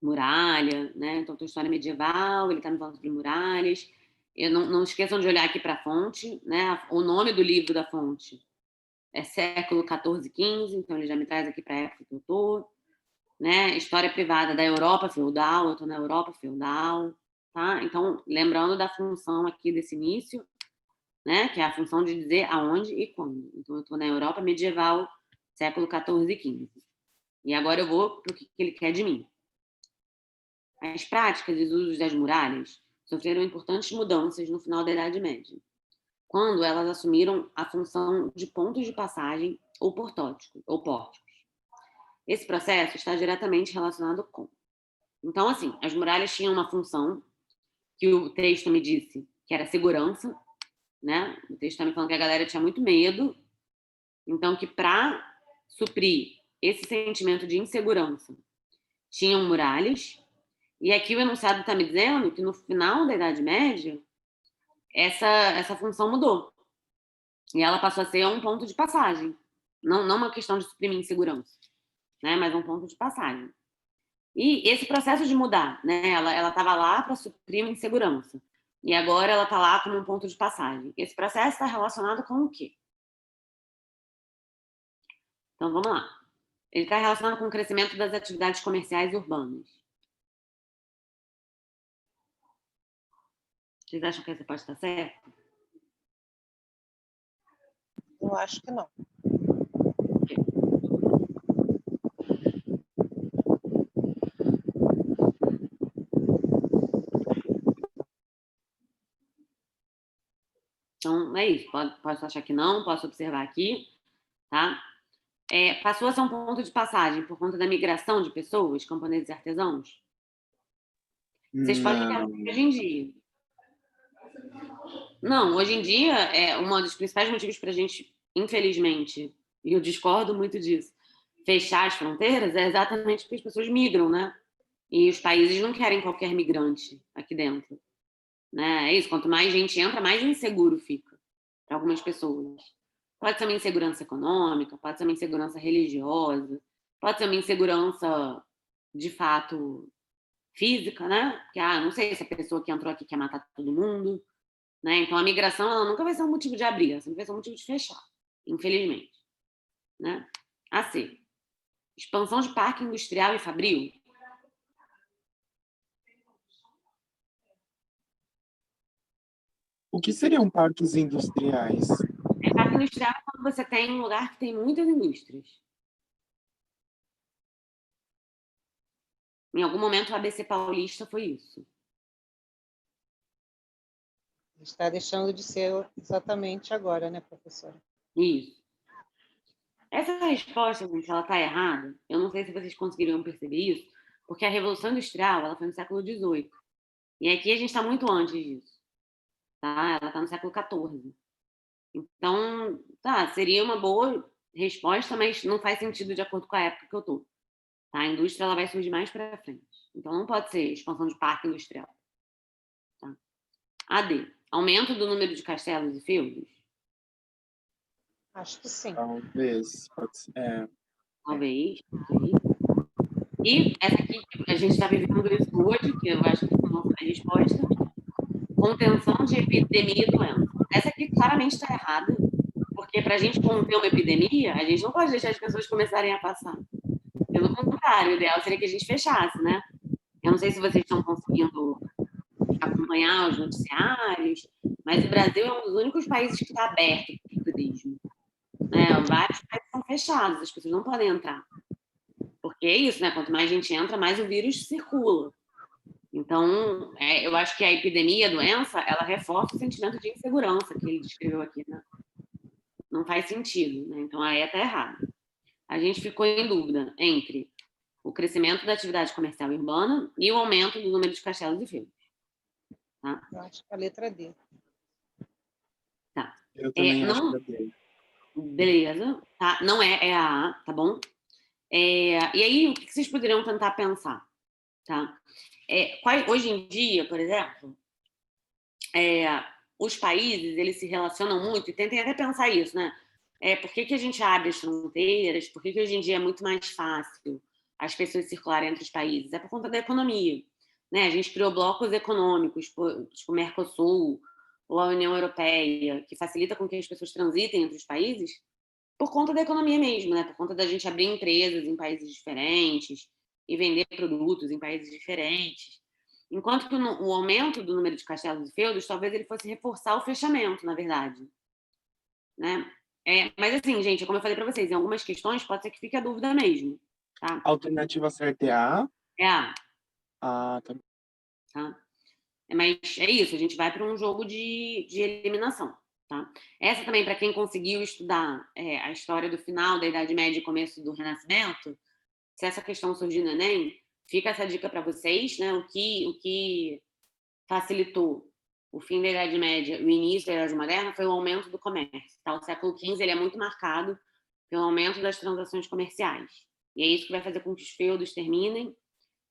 muralha, né? Então, tem história medieval, ele está me falando sobre muralhas. Não esqueçam de olhar aqui para a fonte, né? O nome do livro da fonte é século XIV, XV, então ele já me traz aqui para a época que eu estou. Né? História privada da Europa feudal, eu estou na Europa feudal. Tá? Então, lembrando da função aqui desse início, né? Que é a função de dizer aonde e quando. Então, eu estou na Europa medieval, século XIV e XV. E agora eu vou para o que ele quer de mim. As práticas e os usos das muralhas sofreram importantes mudanças no final da Idade Média, quando elas assumiram a função de pontos de passagem ou pórticos. Esse processo está diretamente relacionado com... Então, assim, as muralhas tinham uma função que o texto me disse que era segurança, né? O texto está me falando que a galera tinha muito medo, então que para suprir esse sentimento de insegurança tinham muralhas, e aqui o enunciado está me dizendo que no final da Idade Média essa função mudou, e ela passou a ser um ponto de passagem, não uma questão de suprimir insegurança, né? Mas um ponto de passagem. E esse processo de mudar, né? Ela estava lá para suprir uma insegurança, e agora ela está lá como um ponto de passagem. Esse processo está relacionado com o quê? Então, vamos lá. Ele está relacionado com o crescimento das atividades comerciais urbanas. Vocês acham que essa resposta está certa? Eu acho que não. Então, é isso. Posso achar que não, posso observar aqui, tá? Passou a ser um ponto de passagem por conta da migração de pessoas, camponeses e artesãos? Vocês podem pensar Não. hoje em dia. Não, hoje em dia, um dos principais motivos para a gente, infelizmente, e eu discordo muito disso, fechar as fronteiras é exatamente porque as pessoas migram, né? E os países não querem qualquer migrante aqui dentro, né? É isso, quanto mais gente entra, mais inseguro fica para algumas pessoas. Pode ser uma insegurança econômica, pode ser uma insegurança religiosa, pode ser uma insegurança, de fato, física, né? Porque, não sei se a pessoa que entrou aqui quer matar todo mundo, né? Então, a migração ela nunca vai ser um motivo de abrir, ela sempre vai ser um motivo de fechar, infelizmente, né? C. Expansão de parque industrial e fabril. O que seriam parques industriais? Parque industrial é quando você tem um lugar que tem muitas indústrias. Em algum momento, o ABC Paulista foi isso. Está deixando de ser exatamente agora, né, professora? Isso. Essa resposta, gente, ela está errada. Eu não sei se vocês conseguiriam perceber isso, porque a Revolução Industrial ela foi no século XVIII. E aqui a gente está muito antes disso. Tá? Ela está no século XIV. Então, seria uma boa resposta, mas não faz sentido de acordo com a época que eu estou. Tá? A indústria ela vai surgir mais para frente. Então, não pode ser expansão de parque industrial. Tá? D. Aumento do número de castelos e feudos? Acho que sim. Talvez. Pode ser. Talvez. Ok. E essa aqui, a gente está vivendo isso hoje, que eu acho que não foi a resposta. Contenção de epidemia e doença. Essa aqui claramente está errada, porque para a gente conter uma epidemia, a gente não pode deixar as pessoas começarem a passar. Pelo contrário, o ideal seria que a gente fechasse, né? Eu não sei se vocês estão conseguindo acompanhar os noticiários, mas o Brasil é um dos únicos países que está aberto para o turismo. Né? Vários países são fechados, as pessoas não podem entrar. Porque é isso, né? Quanto mais gente entra, mais o vírus circula. Então, eu acho que a epidemia, a doença, ela reforça o sentimento de insegurança que ele descreveu aqui, né? Não faz sentido, né? Então, a E está errada. A gente ficou em dúvida entre o crescimento da atividade comercial urbana e o aumento do número de castelos e feudos. Tá? Eu acho que a letra D. Tá. Eu também acho que é D. Beleza. Tá? Não é a A, tá bom? E aí, o que vocês poderiam tentar pensar? Tá? Hoje em dia, por exemplo, os países eles se relacionam muito, e tentem até pensar isso, né? Por que a gente abre as fronteiras? Por que hoje em dia é muito mais fácil as pessoas circularem entre os países? É por conta da economia. Né? A gente criou blocos econômicos, tipo o Mercosul ou a União Europeia, que facilita com que as pessoas transitem entre os países por conta da economia mesmo, né? Por conta da gente abrir empresas em países diferentes e vender produtos em países diferentes. Enquanto que o aumento do número de castelos e feudos, talvez ele fosse reforçar o fechamento, na verdade. Né? Mas assim, gente, como eu falei para vocês, em algumas questões pode ser que fique a dúvida mesmo. Tá? A alternativa certa é A? É A. Ah, tá. Tá? Mas é isso, a gente vai para um jogo de eliminação, tá? Essa também, para quem conseguiu estudar a história do final da Idade Média e começo do Renascimento, se essa questão surgir no Enem, fica essa dica para vocês, né? O que facilitou o fim da Idade Média e o início da Idade Moderna foi o aumento do comércio. Tá? O século XV ele é muito marcado pelo aumento das transações comerciais. E é isso que vai fazer com que os feudos terminem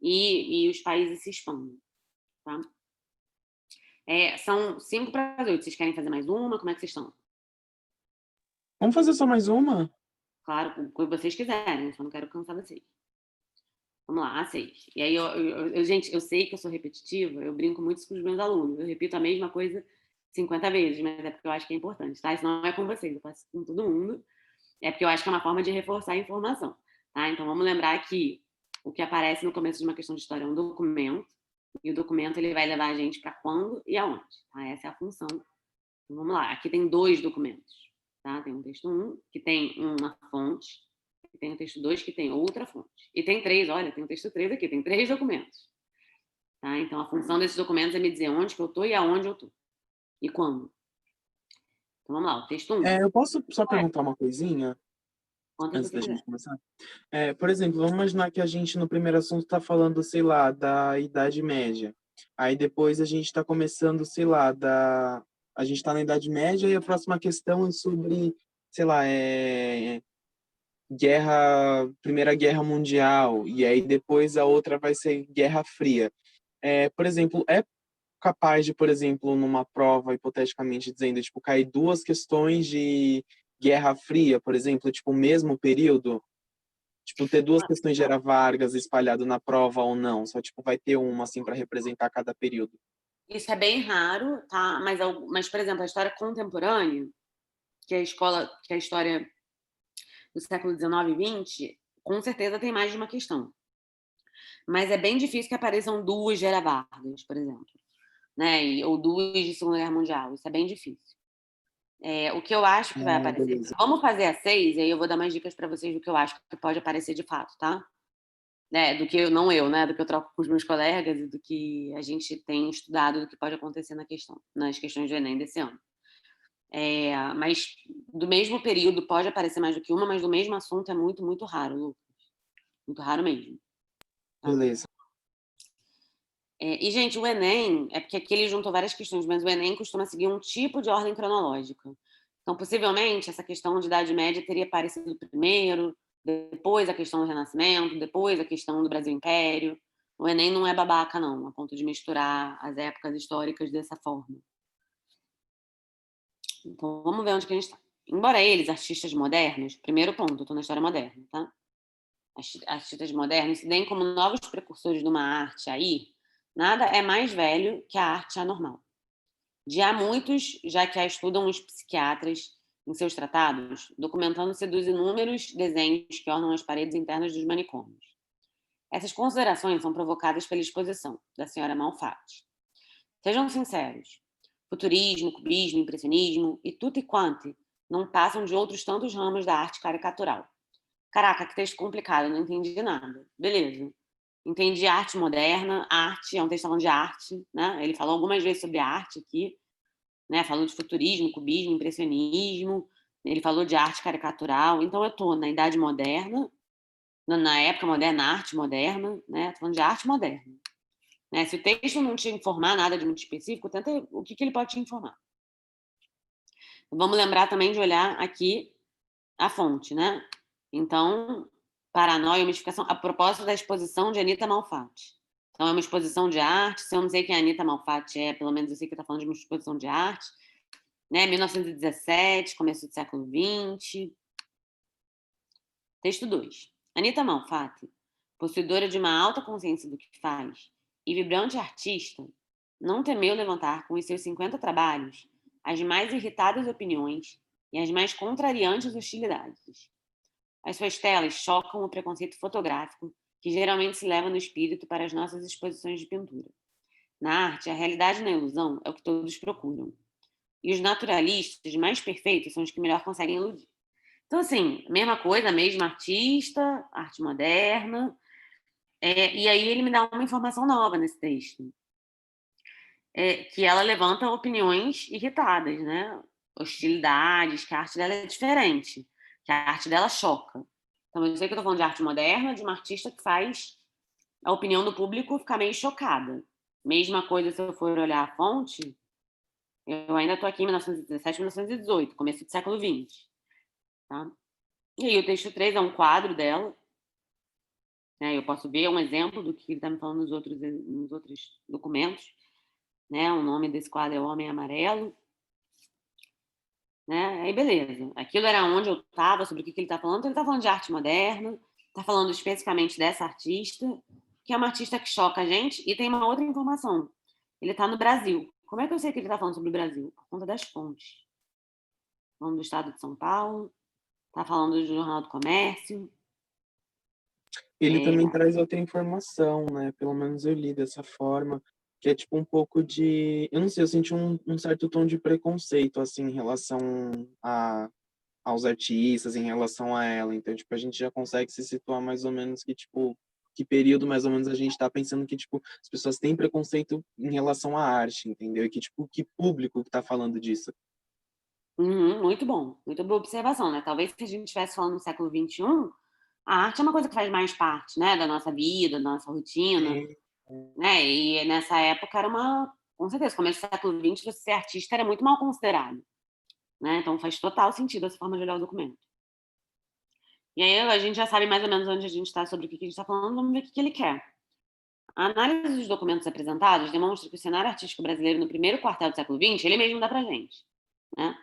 e os países se expandam. Tá? São 5 para 8. Vocês querem fazer mais uma? Como é que vocês estão? Vamos fazer só mais uma? Claro, o que vocês quiserem, só não quero cansar vocês. Vamos lá, A6. E aí, gente, eu sei que eu sou repetitiva, eu brinco muito com os meus alunos. Eu repito a mesma coisa 50 vezes, mas é porque eu acho que é importante, tá? Isso não é com vocês, eu faço com todo mundo. É porque eu acho que é uma forma de reforçar a informação, tá? Então, vamos lembrar que o que aparece no começo de uma questão de história é um documento, e o documento ele vai levar a gente para quando e aonde, tá? Essa é a função. Então, vamos lá. Aqui tem 2 documentos, tá? Tem um texto 1, que tem uma fonte, e tem o texto 2, que tem outra fonte. E tem 3, olha, tem o texto 3 aqui, tem 3 documentos. Tá? Então, a função desses documentos é me dizer onde que eu estou e aonde eu estou. E quando. Então, vamos lá, o texto 1. Eu posso só perguntar uma coisinha? Conta Antes se da você gente quiser. começar? Por exemplo, vamos imaginar que a gente no primeiro assunto está falando, sei lá, da Idade Média. Aí depois a gente está começando, sei lá, a gente está na Idade Média e a próxima questão é sobre, sei lá, Primeira Guerra Mundial. E aí depois a outra vai ser Guerra Fria. Por exemplo, é capaz de, por exemplo, numa prova, hipoteticamente dizendo, tipo, cair 2 questões de Guerra Fria, por exemplo, tipo, o mesmo período? Tipo, ter 2 questões de Era Vargas espalhado na prova ou não? Só, tipo, vai ter uma, assim, para representar cada período. Isso é bem raro, tá? Mas, por exemplo, a história contemporânea, que é a história do século XIX e XX, com certeza tem mais de uma questão. Mas é bem difícil que apareçam 2 de Era Vargas, por exemplo. Né? Ou 2 de Segunda Guerra Mundial. Isso é bem difícil. O que eu acho que vai aparecer. Beleza. Vamos fazer a 6, e aí eu vou dar mais dicas para vocês do que eu acho que pode aparecer de fato, tá? Do que não eu, né? Do que eu troco com os meus colegas e do que a gente tem estudado do que pode acontecer nas questões do Enem desse ano. Mas do mesmo período pode aparecer mais do que uma, mas do mesmo assunto é muito, muito raro, Lucas. Muito raro mesmo. Tá? Beleza. E, gente, o Enem, é porque aqui ele juntou várias questões, mas o Enem costuma seguir um tipo de ordem cronológica. Então, possivelmente, essa questão de Idade Média teria aparecido primeiro, depois a questão do Renascimento, depois a questão do Brasil Império. O Enem não é babaca, não, a ponto de misturar as épocas históricas dessa forma. Então, vamos ver onde que a gente está. Embora eles, artistas modernos, primeiro ponto, eu estou na história moderna, tá? Artistas modernos se deem como novos precursores de uma arte aí, nada é mais velho que a arte anormal. De há muitos, já que a estudam os psiquiatras em seus tratados, documentando-se dos inúmeros desenhos que ornam as paredes internas dos manicômios. Essas considerações são provocadas pela exposição da senhora Malfatti. Sejam sinceros, futurismo, cubismo, impressionismo e tutti quanti não passam de outros tantos ramos da arte caricatural. Caraca, que texto complicado, eu não entendi nada. Beleza. Entendi arte moderna, arte, é um texto falando de arte, né? Ele falou algumas vezes sobre arte aqui, né? Falou de futurismo, cubismo, impressionismo, ele falou de arte caricatural. Então eu estou na Idade Moderna, na época moderna, na arte moderna, né? Tô falando de arte moderna. Né? Se o texto não te informar nada de muito específico, tenta o que ele pode te informar. Vamos lembrar também de olhar aqui a fonte, né? Então, Paranoia e Mistificação, a propósito da exposição de Anita Malfatti. Então, é uma exposição de arte. Se eu não sei quem a Anita Malfatti é, pelo menos eu sei que está falando de uma exposição de arte. Né? 1917, começo do século XX. Texto 2. Anita Malfatti, possuidora de uma alta consciência do que faz e vibrante artista, não temeu levantar com os seus 50 trabalhos as mais irritadas opiniões e as mais contrariantes hostilidades. As suas telas chocam o preconceito fotográfico que geralmente se leva no espírito para as nossas exposições de pintura. Na arte, a realidade na ilusão é o que todos procuram. E os naturalistas mais perfeitos são os que melhor conseguem iludir. Então, assim, mesma coisa, mesmo artista, arte moderna. E aí ele me dá uma informação nova nesse texto. que ela levanta opiniões irritadas, né? Hostilidades, que a arte dela é diferente, que a arte dela choca. Então, eu sei que eu estou falando de arte moderna, de uma artista que faz a opinião do público ficar meio chocada. Mesma coisa se eu for olhar a fonte, eu ainda estou aqui em 1917, 1918, começo do século XX. Tá? E aí o texto 3 é um quadro dela, né? Eu posso ver um exemplo do que ele está me falando nos outros documentos. Né? O nome desse quadro é O Homem Amarelo. Né? Aí, beleza. Aquilo era onde eu estava, sobre o que ele está falando. Então, ele está falando de arte moderna, está falando especificamente dessa artista, que é uma artista que choca a gente. E tem uma outra informação. Ele está no Brasil. Como é que eu sei que ele está falando sobre o Brasil? Por conta das fontes. Falando do Estado de São Paulo, está falando do Jornal do Comércio. Ele também traz outra informação, né? Pelo menos eu li dessa forma, que é tipo um pouco de... Eu não sei, eu senti um certo tom de preconceito, assim, em relação aos artistas, em relação a ela. Então, tipo, a gente já consegue se situar mais ou menos que, tipo, que período mais ou menos a gente tá pensando que, tipo, as pessoas têm preconceito em relação à arte, entendeu? E que, tipo, que público que tá falando disso. Uhum, muito bom. Muito boa observação, né? Talvez se a gente estivesse falando no século XXI, a arte é uma coisa que faz mais parte, né, da nossa vida, da nossa rotina, Sim. né? E nessa época era com certeza, começo do século XX, você ser artista era muito mal considerado, né? Então faz total sentido essa forma de olhar o documento. E aí a gente já sabe mais ou menos onde a gente está, sobre o que a gente está falando, vamos ver o que ele quer. A análise dos documentos apresentados demonstra que o cenário artístico brasileiro no primeiro quartel do século XX, ele mesmo dá pra gente, né?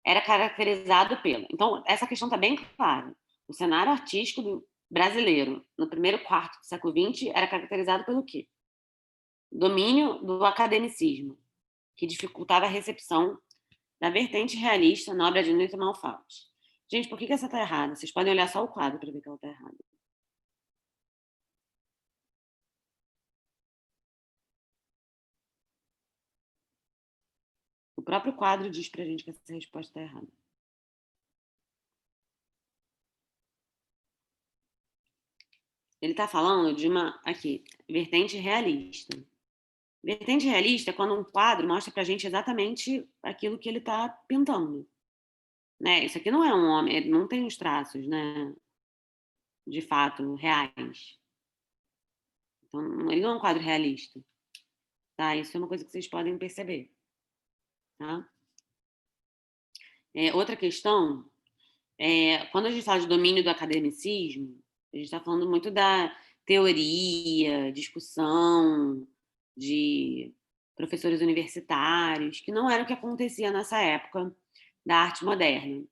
Era caracterizado pela... Então, essa questão está bem clara. O cenário artístico brasileiro no primeiro quarto do século XX era caracterizado pelo quê? Domínio do academicismo, que dificultava a recepção da vertente realista na obra de Newton Malfatti. Gente, por que essa está errada? Vocês podem olhar só o quadro para ver que ela está errada. O próprio quadro diz para a gente que essa resposta está errada. Ele está falando de uma, aqui, vertente realista. Vertente realista é quando um quadro mostra para a gente exatamente aquilo que ele está pintando. Né? Isso aqui não é um homem, ele não tem os traços, né? De fato, reais. Então, ele não é um quadro realista. Tá? Isso é uma coisa que vocês podem perceber. Tá? Outra questão, quando a gente fala de domínio do academicismo, a gente está falando muito da teoria, discussão de professores universitários, que não era o que acontecia nessa época da arte moderna.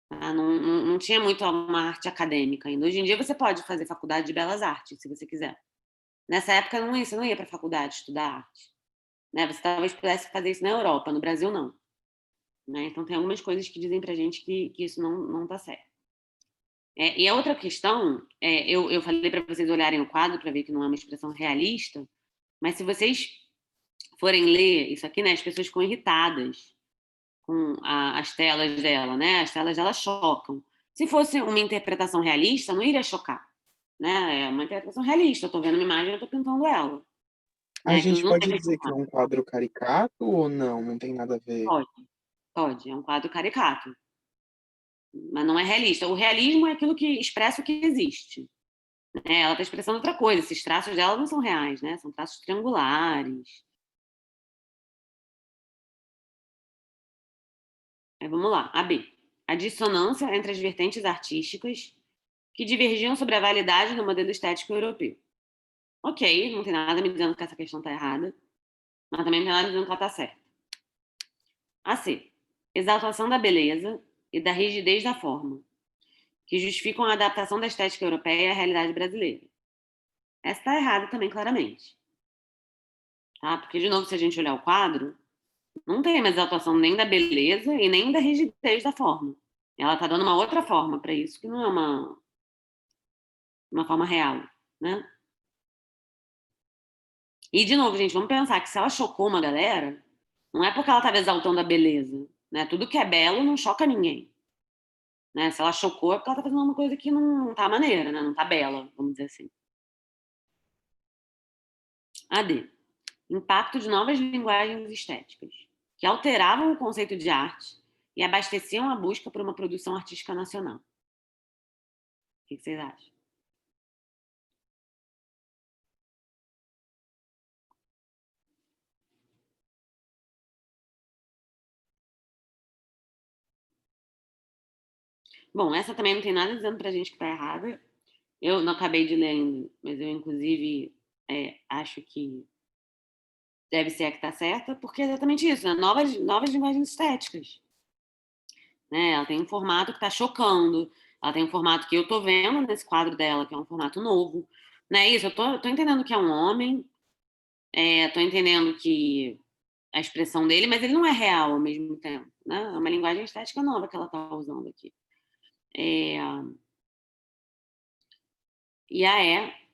Tá? Não tinha muito uma arte acadêmica ainda. Hoje em dia você pode fazer faculdade de belas artes, se você quiser. Nessa época você não ia para a faculdade estudar arte. Né? Você talvez pudesse fazer isso na Europa, no Brasil não. Né? Então tem algumas coisas que dizem para a gente que isso não está certo. E a outra questão, eu falei para vocês olharem o quadro para ver que não é uma expressão realista, mas se vocês forem ler isso aqui, né, as pessoas ficam irritadas com as telas dela, né? As telas dela chocam. Se fosse uma interpretação realista, não iria chocar, né? É uma interpretação realista. Eu estou vendo uma imagem, eu estou pintando ela. A Né? Aquilo gente não pode deve dizer que é chocar. um quadro caricato ou não? Não tem nada a ver. Pode, pode. É um quadro caricato, mas não é realista. O realismo é aquilo que expressa o que existe. Né? Ela está expressando outra coisa. Esses traços dela não são reais, né? São traços triangulares. Vamos lá. A B. A dissonância entre as vertentes artísticas que divergiam sobre a validade do modelo estético europeu. Ok, não tem nada me dizendo que essa questão está errada, mas também não tem nada me dizendo que ela está certa. A C. Exaltação da beleza e da rigidez da forma, que justificam a adaptação da estética europeia à realidade brasileira. Essa está errada também, claramente. Tá? Porque, de novo, se a gente olhar o quadro, não tem mais exaltação nem da beleza e nem da rigidez da forma. Ela está dando uma outra forma para isso, que não é uma forma real, né? E, de novo, gente, vamos pensar que se ela chocou uma galera, não é porque ela estava exaltando a beleza. Né? Tudo que é belo não choca ninguém. Né? Se ela chocou, é porque ela está fazendo uma coisa que não tá maneira, né? Não tá bela, vamos dizer assim. A D. impacto de novas linguagens estéticas, que alteravam o conceito de arte e abasteciam a busca por uma produção artística nacional. O que vocês acham? Bom, essa também não tem nada dizendo pra gente que tá errada. Eu não acabei de ler ainda, mas eu, inclusive, acho que deve ser a que está certa, porque é exatamente isso, né? Novas linguagens estéticas. Né? Ela tem um formato que está chocando, ela tem um formato que eu estou vendo nesse quadro dela, que é um formato novo. Né? Isso, eu tô entendendo que é um homem, tô entendendo que a expressão dele, mas ele não é real ao mesmo tempo. Né? É uma linguagem estética nova que ela está usando aqui. E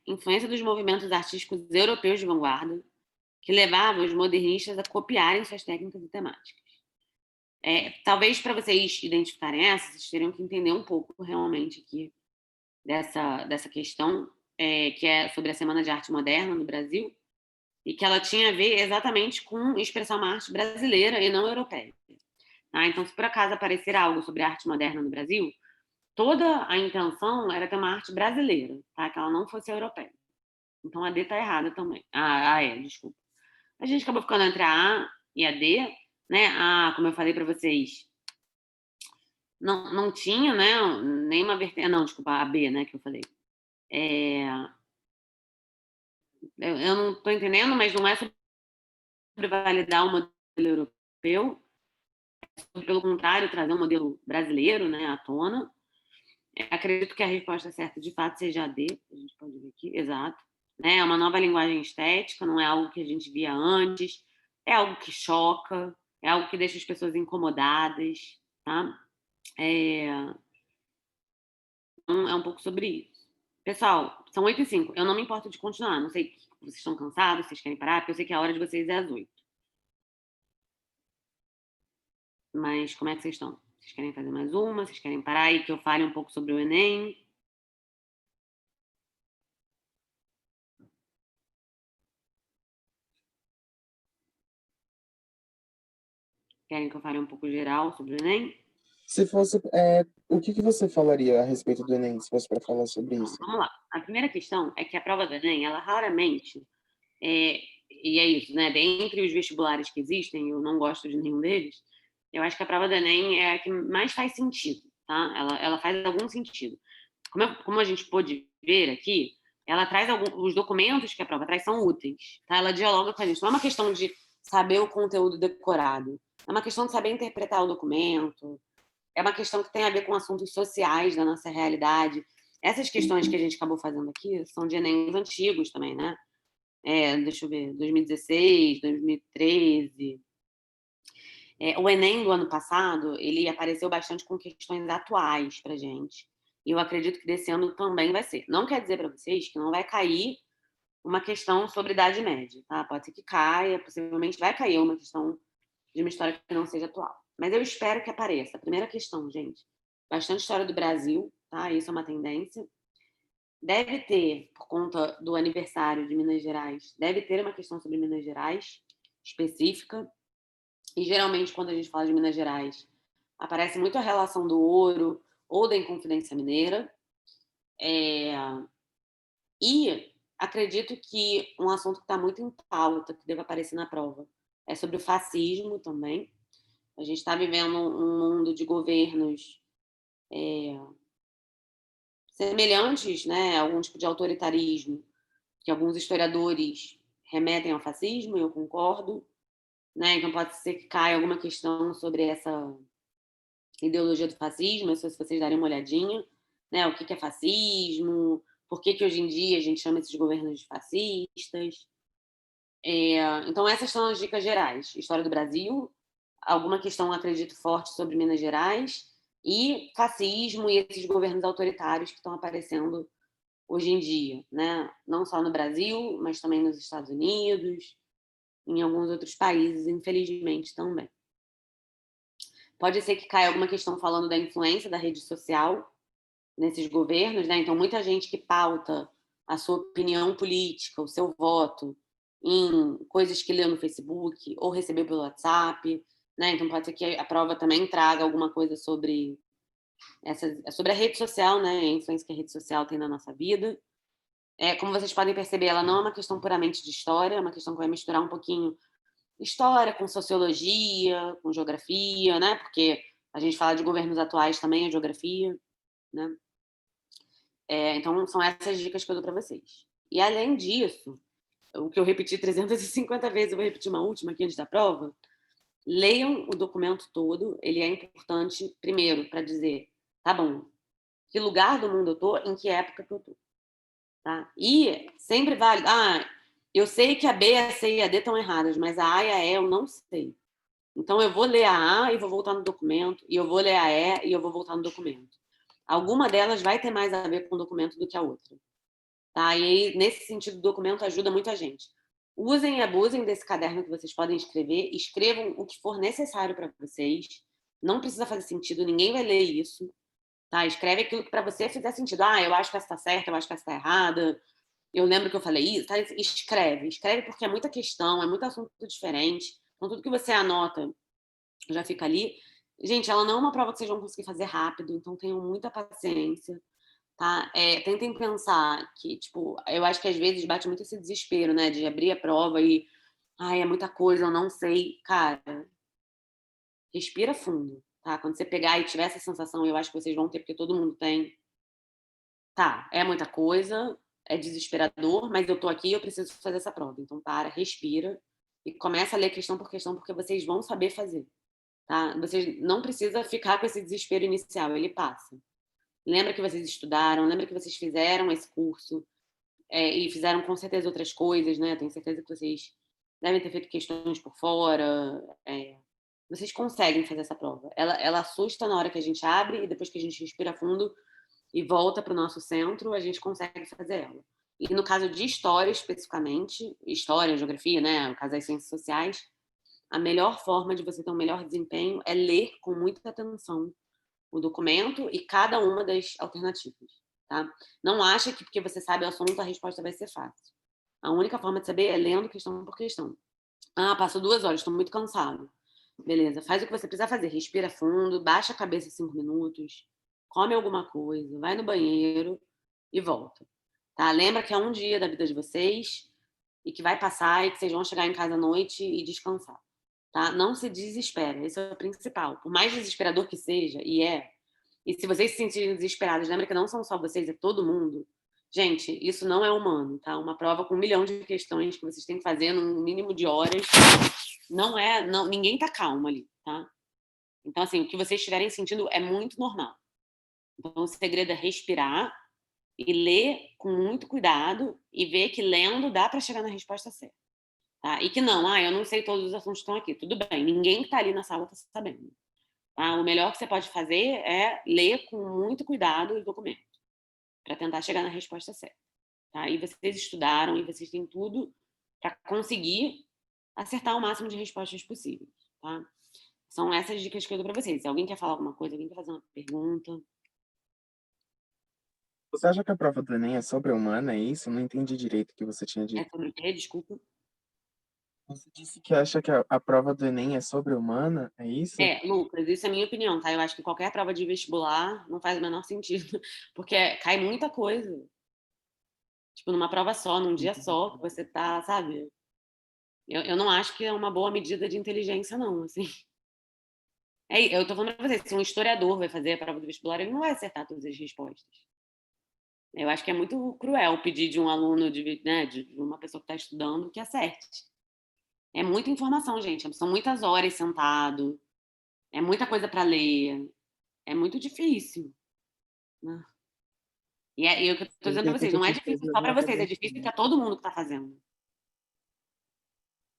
influência dos movimentos artísticos europeus de vanguarda, que levavam os modernistas a copiarem suas técnicas e temáticas. Talvez para vocês identificarem essa, vocês teriam que entender um pouco realmente aqui dessa questão, que é sobre a Semana de Arte Moderna no Brasil, e que ela tinha a ver exatamente com expressar uma arte brasileira e não europeia. Tá? Então, se por acaso aparecer algo sobre arte moderna no Brasil, toda a intenção era ter uma arte brasileira, tá? Que ela não fosse europeia. Então a D está errada também. Desculpa. A gente acabou ficando entre a A e a D, né? Como eu falei para vocês, não tinha, né? Nenhuma vertente. Não, desculpa, a B, né? Que eu falei. Eu não estou entendendo, mas não é sobre validar o modelo europeu, é sobre, pelo contrário, trazer um modelo brasileiro, né? À tona. Acredito que a resposta certa, de fato, seja a D. A gente pode ver aqui, exato. Né? É uma nova linguagem estética, não é algo que a gente via antes, é algo que choca, é algo que deixa as pessoas incomodadas, tá? É um pouco sobre isso. Pessoal, são 8h05, eu não me importo de continuar, não sei se vocês estão cansados, se vocês querem parar, porque eu sei que a hora de vocês é às 8. Mas como é que vocês estão? Vocês querem fazer mais uma? Vocês querem parar e que eu fale um pouco sobre o Enem? Querem que eu fale um pouco geral sobre o Enem? Se fosse, o que você falaria a respeito do Enem, se fosse para falar sobre isso? Vamos lá. A primeira questão é que a prova do Enem, ela raramente, e é isso, né? Dentre os vestibulares que existem, eu não gosto de nenhum deles, eu acho que a prova do Enem é a que mais faz sentido, tá? Ela faz algum sentido. Como a gente pôde ver aqui, ela traz os documentos que a prova traz são úteis, tá? Ela dialoga com a gente. Não é uma questão de saber o conteúdo decorado, é uma questão de saber interpretar o documento, é uma questão que tem a ver com assuntos sociais da nossa realidade. Essas questões que a gente acabou fazendo aqui são de Enems antigos também, né? Deixa eu ver, 2016, 2013. O Enem do ano passado, ele apareceu bastante com questões atuais pra gente. E eu acredito que desse ano também vai ser. Não quer dizer para vocês que não vai cair uma questão sobre Idade Média, tá? Pode ser que caia, possivelmente vai cair uma questão de uma história que não seja atual. Mas eu espero que apareça. A primeira questão, gente, bastante história do Brasil, tá? Isso é uma tendência. Deve ter, por conta do aniversário de Minas Gerais, deve ter uma questão sobre Minas Gerais específica. E geralmente, quando a gente fala de Minas Gerais, aparece muito a relação do ouro ou da Inconfidência Mineira. E acredito que um assunto que está muito em pauta, que deve aparecer na prova, é sobre o fascismo também. A gente está vivendo um mundo de governos semelhantes, né, a algum tipo de autoritarismo, que alguns historiadores remetem ao fascismo, e eu concordo. Né? Então pode ser que caia alguma questão sobre essa ideologia do fascismo, se vocês darem uma olhadinha, né? O que é fascismo, por que hoje em dia a gente chama esses governos de fascistas. Então essas são as dicas gerais. História do Brasil, alguma questão, acredito, forte sobre Minas Gerais, e fascismo e esses governos autoritários que estão aparecendo hoje em dia, né? Não só no Brasil, mas também nos Estados Unidos, em alguns outros países, infelizmente, também. Pode ser que caia alguma questão falando da influência da rede social nesses governos, né? Então, muita gente que pauta a sua opinião política, o seu voto, em coisas que leu no Facebook ou recebeu pelo WhatsApp, né? Então pode ser que a prova também traga alguma coisa sobre sobre a rede social, né? A influência que a rede social tem na nossa vida. Como vocês podem perceber, ela não é uma questão puramente de história, é uma questão que vai misturar um pouquinho história com sociologia, com geografia, né? Porque a gente fala de governos atuais também, é geografia, né? Então, são essas dicas que eu dou para vocês. E, além disso, o que eu repeti 350 vezes, eu vou repetir uma última aqui antes da prova. Leiam o documento todo, ele é importante, primeiro, para dizer, tá bom, que lugar do mundo eu tô, em que época que eu tô. Tá? E sempre vale, eu sei que a B, a C e a D estão erradas, mas a A e a E eu não sei. Então, eu vou ler a A e vou voltar no documento, e eu vou ler a E e eu vou voltar no documento. Alguma delas vai ter mais a ver com o documento do que a outra. Tá? E aí, nesse sentido, o documento ajuda muito a gente. Usem e abusem desse caderno que vocês podem escrever, escrevam o que for necessário para vocês. Não precisa fazer sentido, ninguém vai ler isso. Tá? Escreve aquilo que para você fizer sentido. Eu acho que essa está certa, eu acho que essa está errada. Eu lembro que eu falei isso. Tá? Escreve porque é muita questão, é muito assunto diferente. Então, tudo que você anota já fica ali. Gente, ela não é uma prova que vocês vão conseguir fazer rápido, então tenham muita paciência. Tá? Tentem pensar que, tipo, eu acho que às vezes bate muito esse desespero, né? De abrir a prova e, é muita coisa, eu não sei. Cara, respira fundo, tá? Quando você pegar e tiver essa sensação, eu acho que vocês vão ter, porque todo mundo tem. Tá, é muita coisa, é desesperador, mas eu tô aqui, eu preciso fazer essa prova. Então, respira e começa a ler questão por questão, porque vocês vão saber fazer, tá? Vocês não precisam ficar com esse desespero inicial, ele passa. Lembra que vocês estudaram, lembra que vocês fizeram esse curso, e fizeram com certeza outras coisas, né? Tenho certeza que vocês devem ter feito questões por fora. Vocês conseguem fazer essa prova. Ela assusta na hora que a gente abre e depois que a gente respira fundo e volta para o nosso centro, a gente consegue fazer ela. E no caso de história, especificamente, história, geografia, né? No caso das ciências sociais, a melhor forma de você ter um melhor desempenho é ler com muita atenção o documento e cada uma das alternativas. Tá? Não acha que porque você sabe o assunto a resposta vai ser fácil. A única forma de saber é lendo questão por questão. Passou 2 horas, estou muito cansado. Beleza, faz o que você precisar fazer. Respira fundo, baixa a cabeça 5 minutos, come alguma coisa, vai no banheiro e volta. Tá? Lembra que é um dia da vida de vocês e que vai passar e que vocês vão chegar em casa à noite e descansar. Tá? Não se desespera, esse é o principal. Por mais desesperador que seja, e se vocês se sentirem desesperados, lembra que não são só vocês, é todo mundo. Gente, isso não é humano, tá? Uma prova com 1 milhão de questões que vocês têm que fazer num mínimo de horas, ninguém tá calmo ali, tá? Então, assim, o que vocês estiverem sentindo é muito normal. Então, o segredo é respirar e ler com muito cuidado e ver que lendo dá para chegar na resposta certa. Tá? E que não, eu não sei todos os assuntos que estão aqui. Tudo bem, ninguém que está ali na sala está sabendo. Tá? O melhor que você pode fazer é ler com muito cuidado os documentos para tentar chegar na resposta certa. Tá? E vocês estudaram e vocês têm tudo para conseguir acertar o máximo de respostas possíveis. Tá? São essas dicas que eu dou para vocês. Se alguém quer falar alguma coisa, alguém quer fazer uma pergunta. Você acha que a prova do Enem é sobre-humana, é isso? Eu não entendi direito o que você tinha É dito. sobre o quê? Desculpa. Você disse que acha que a prova do Enem é sobre-humana, é isso? Lucas, isso é a minha opinião, tá? Eu acho que qualquer prova de vestibular não faz o menor sentido, porque cai muita coisa. Tipo, numa prova só, num dia só, que você tá, sabe? Eu não acho que é uma boa medida de inteligência, não, assim. Eu tô falando pra você, se um historiador vai fazer a prova do vestibular, ele não vai acertar todas as respostas. Eu acho que é muito cruel pedir de um aluno, né, de uma pessoa que está estudando, que acerte. É muita informação, gente. São muitas horas sentado, é muita coisa para ler, é muito difícil, né? E o que eu tô dizendo Tem para vocês, muita não é difícil surpresa só na para vocês, é difícil redação. para todo mundo que está fazendo.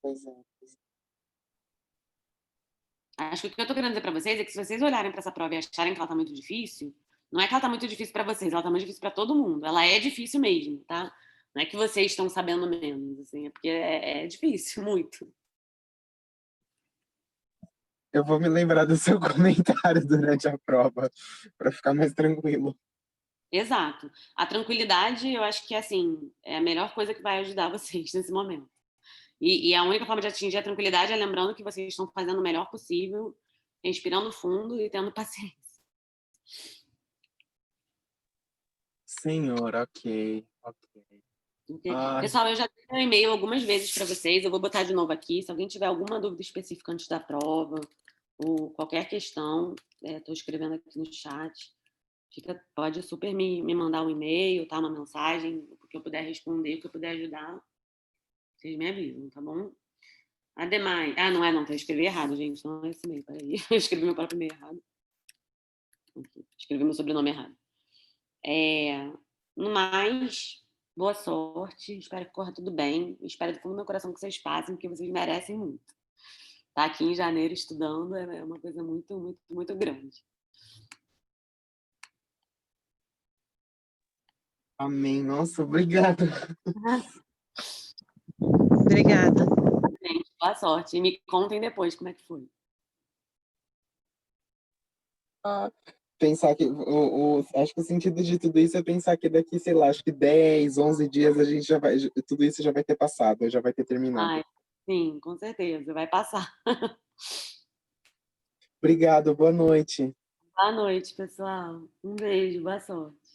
Pois é. Acho que o que eu tô querendo dizer para vocês é que se vocês olharem para essa prova e acharem que ela tá muito difícil, não é que ela tá muito difícil para vocês, ela tá muito difícil para todo mundo. Ela é difícil mesmo, tá? Não é que vocês estão sabendo menos, assim, é porque é difícil, muito. Eu vou me lembrar do seu comentário durante a prova, para ficar mais tranquilo. Exato. A tranquilidade, eu acho que assim, é a melhor coisa que vai ajudar vocês nesse momento. E a única forma de atingir a tranquilidade é lembrando que vocês estão fazendo o melhor possível, respirando fundo e tendo paciência. Senhor, ok. Ok? Ai, Pessoal, eu já dei um e-mail algumas vezes para vocês, eu vou botar de novo aqui. Se alguém tiver alguma dúvida específica antes da prova, ou qualquer questão, estou escrevendo aqui no chat. Pode super me mandar um e-mail, tá? Uma mensagem, o que eu puder responder, o que eu puder ajudar. Vocês me avisam, tá bom? Ademais. Ah, não, eu escrevi errado, gente. Não é esse e-mail, peraí. Eu escrevi meu próprio e-mail errado. Aqui. Escrevi meu sobrenome errado. No mais, boa sorte. Espero que corra tudo bem. Espero do fundo do meu coração que vocês passem, porque vocês merecem muito. Tá aqui em janeiro estudando é uma coisa muito, muito, muito grande. amém. Nossa, obrigado. Obrigada. Gente, boa sorte. E me contem depois como é que foi. Ah, pensar que acho que o sentido de tudo isso é pensar que daqui, sei lá, acho que 10, 11 dias a gente já vai, tudo isso já vai ter passado, já vai ter terminado. Ai, sim, com certeza. Vai passar. Obrigado, boa noite. Boa noite, pessoal. Um beijo, boa sorte.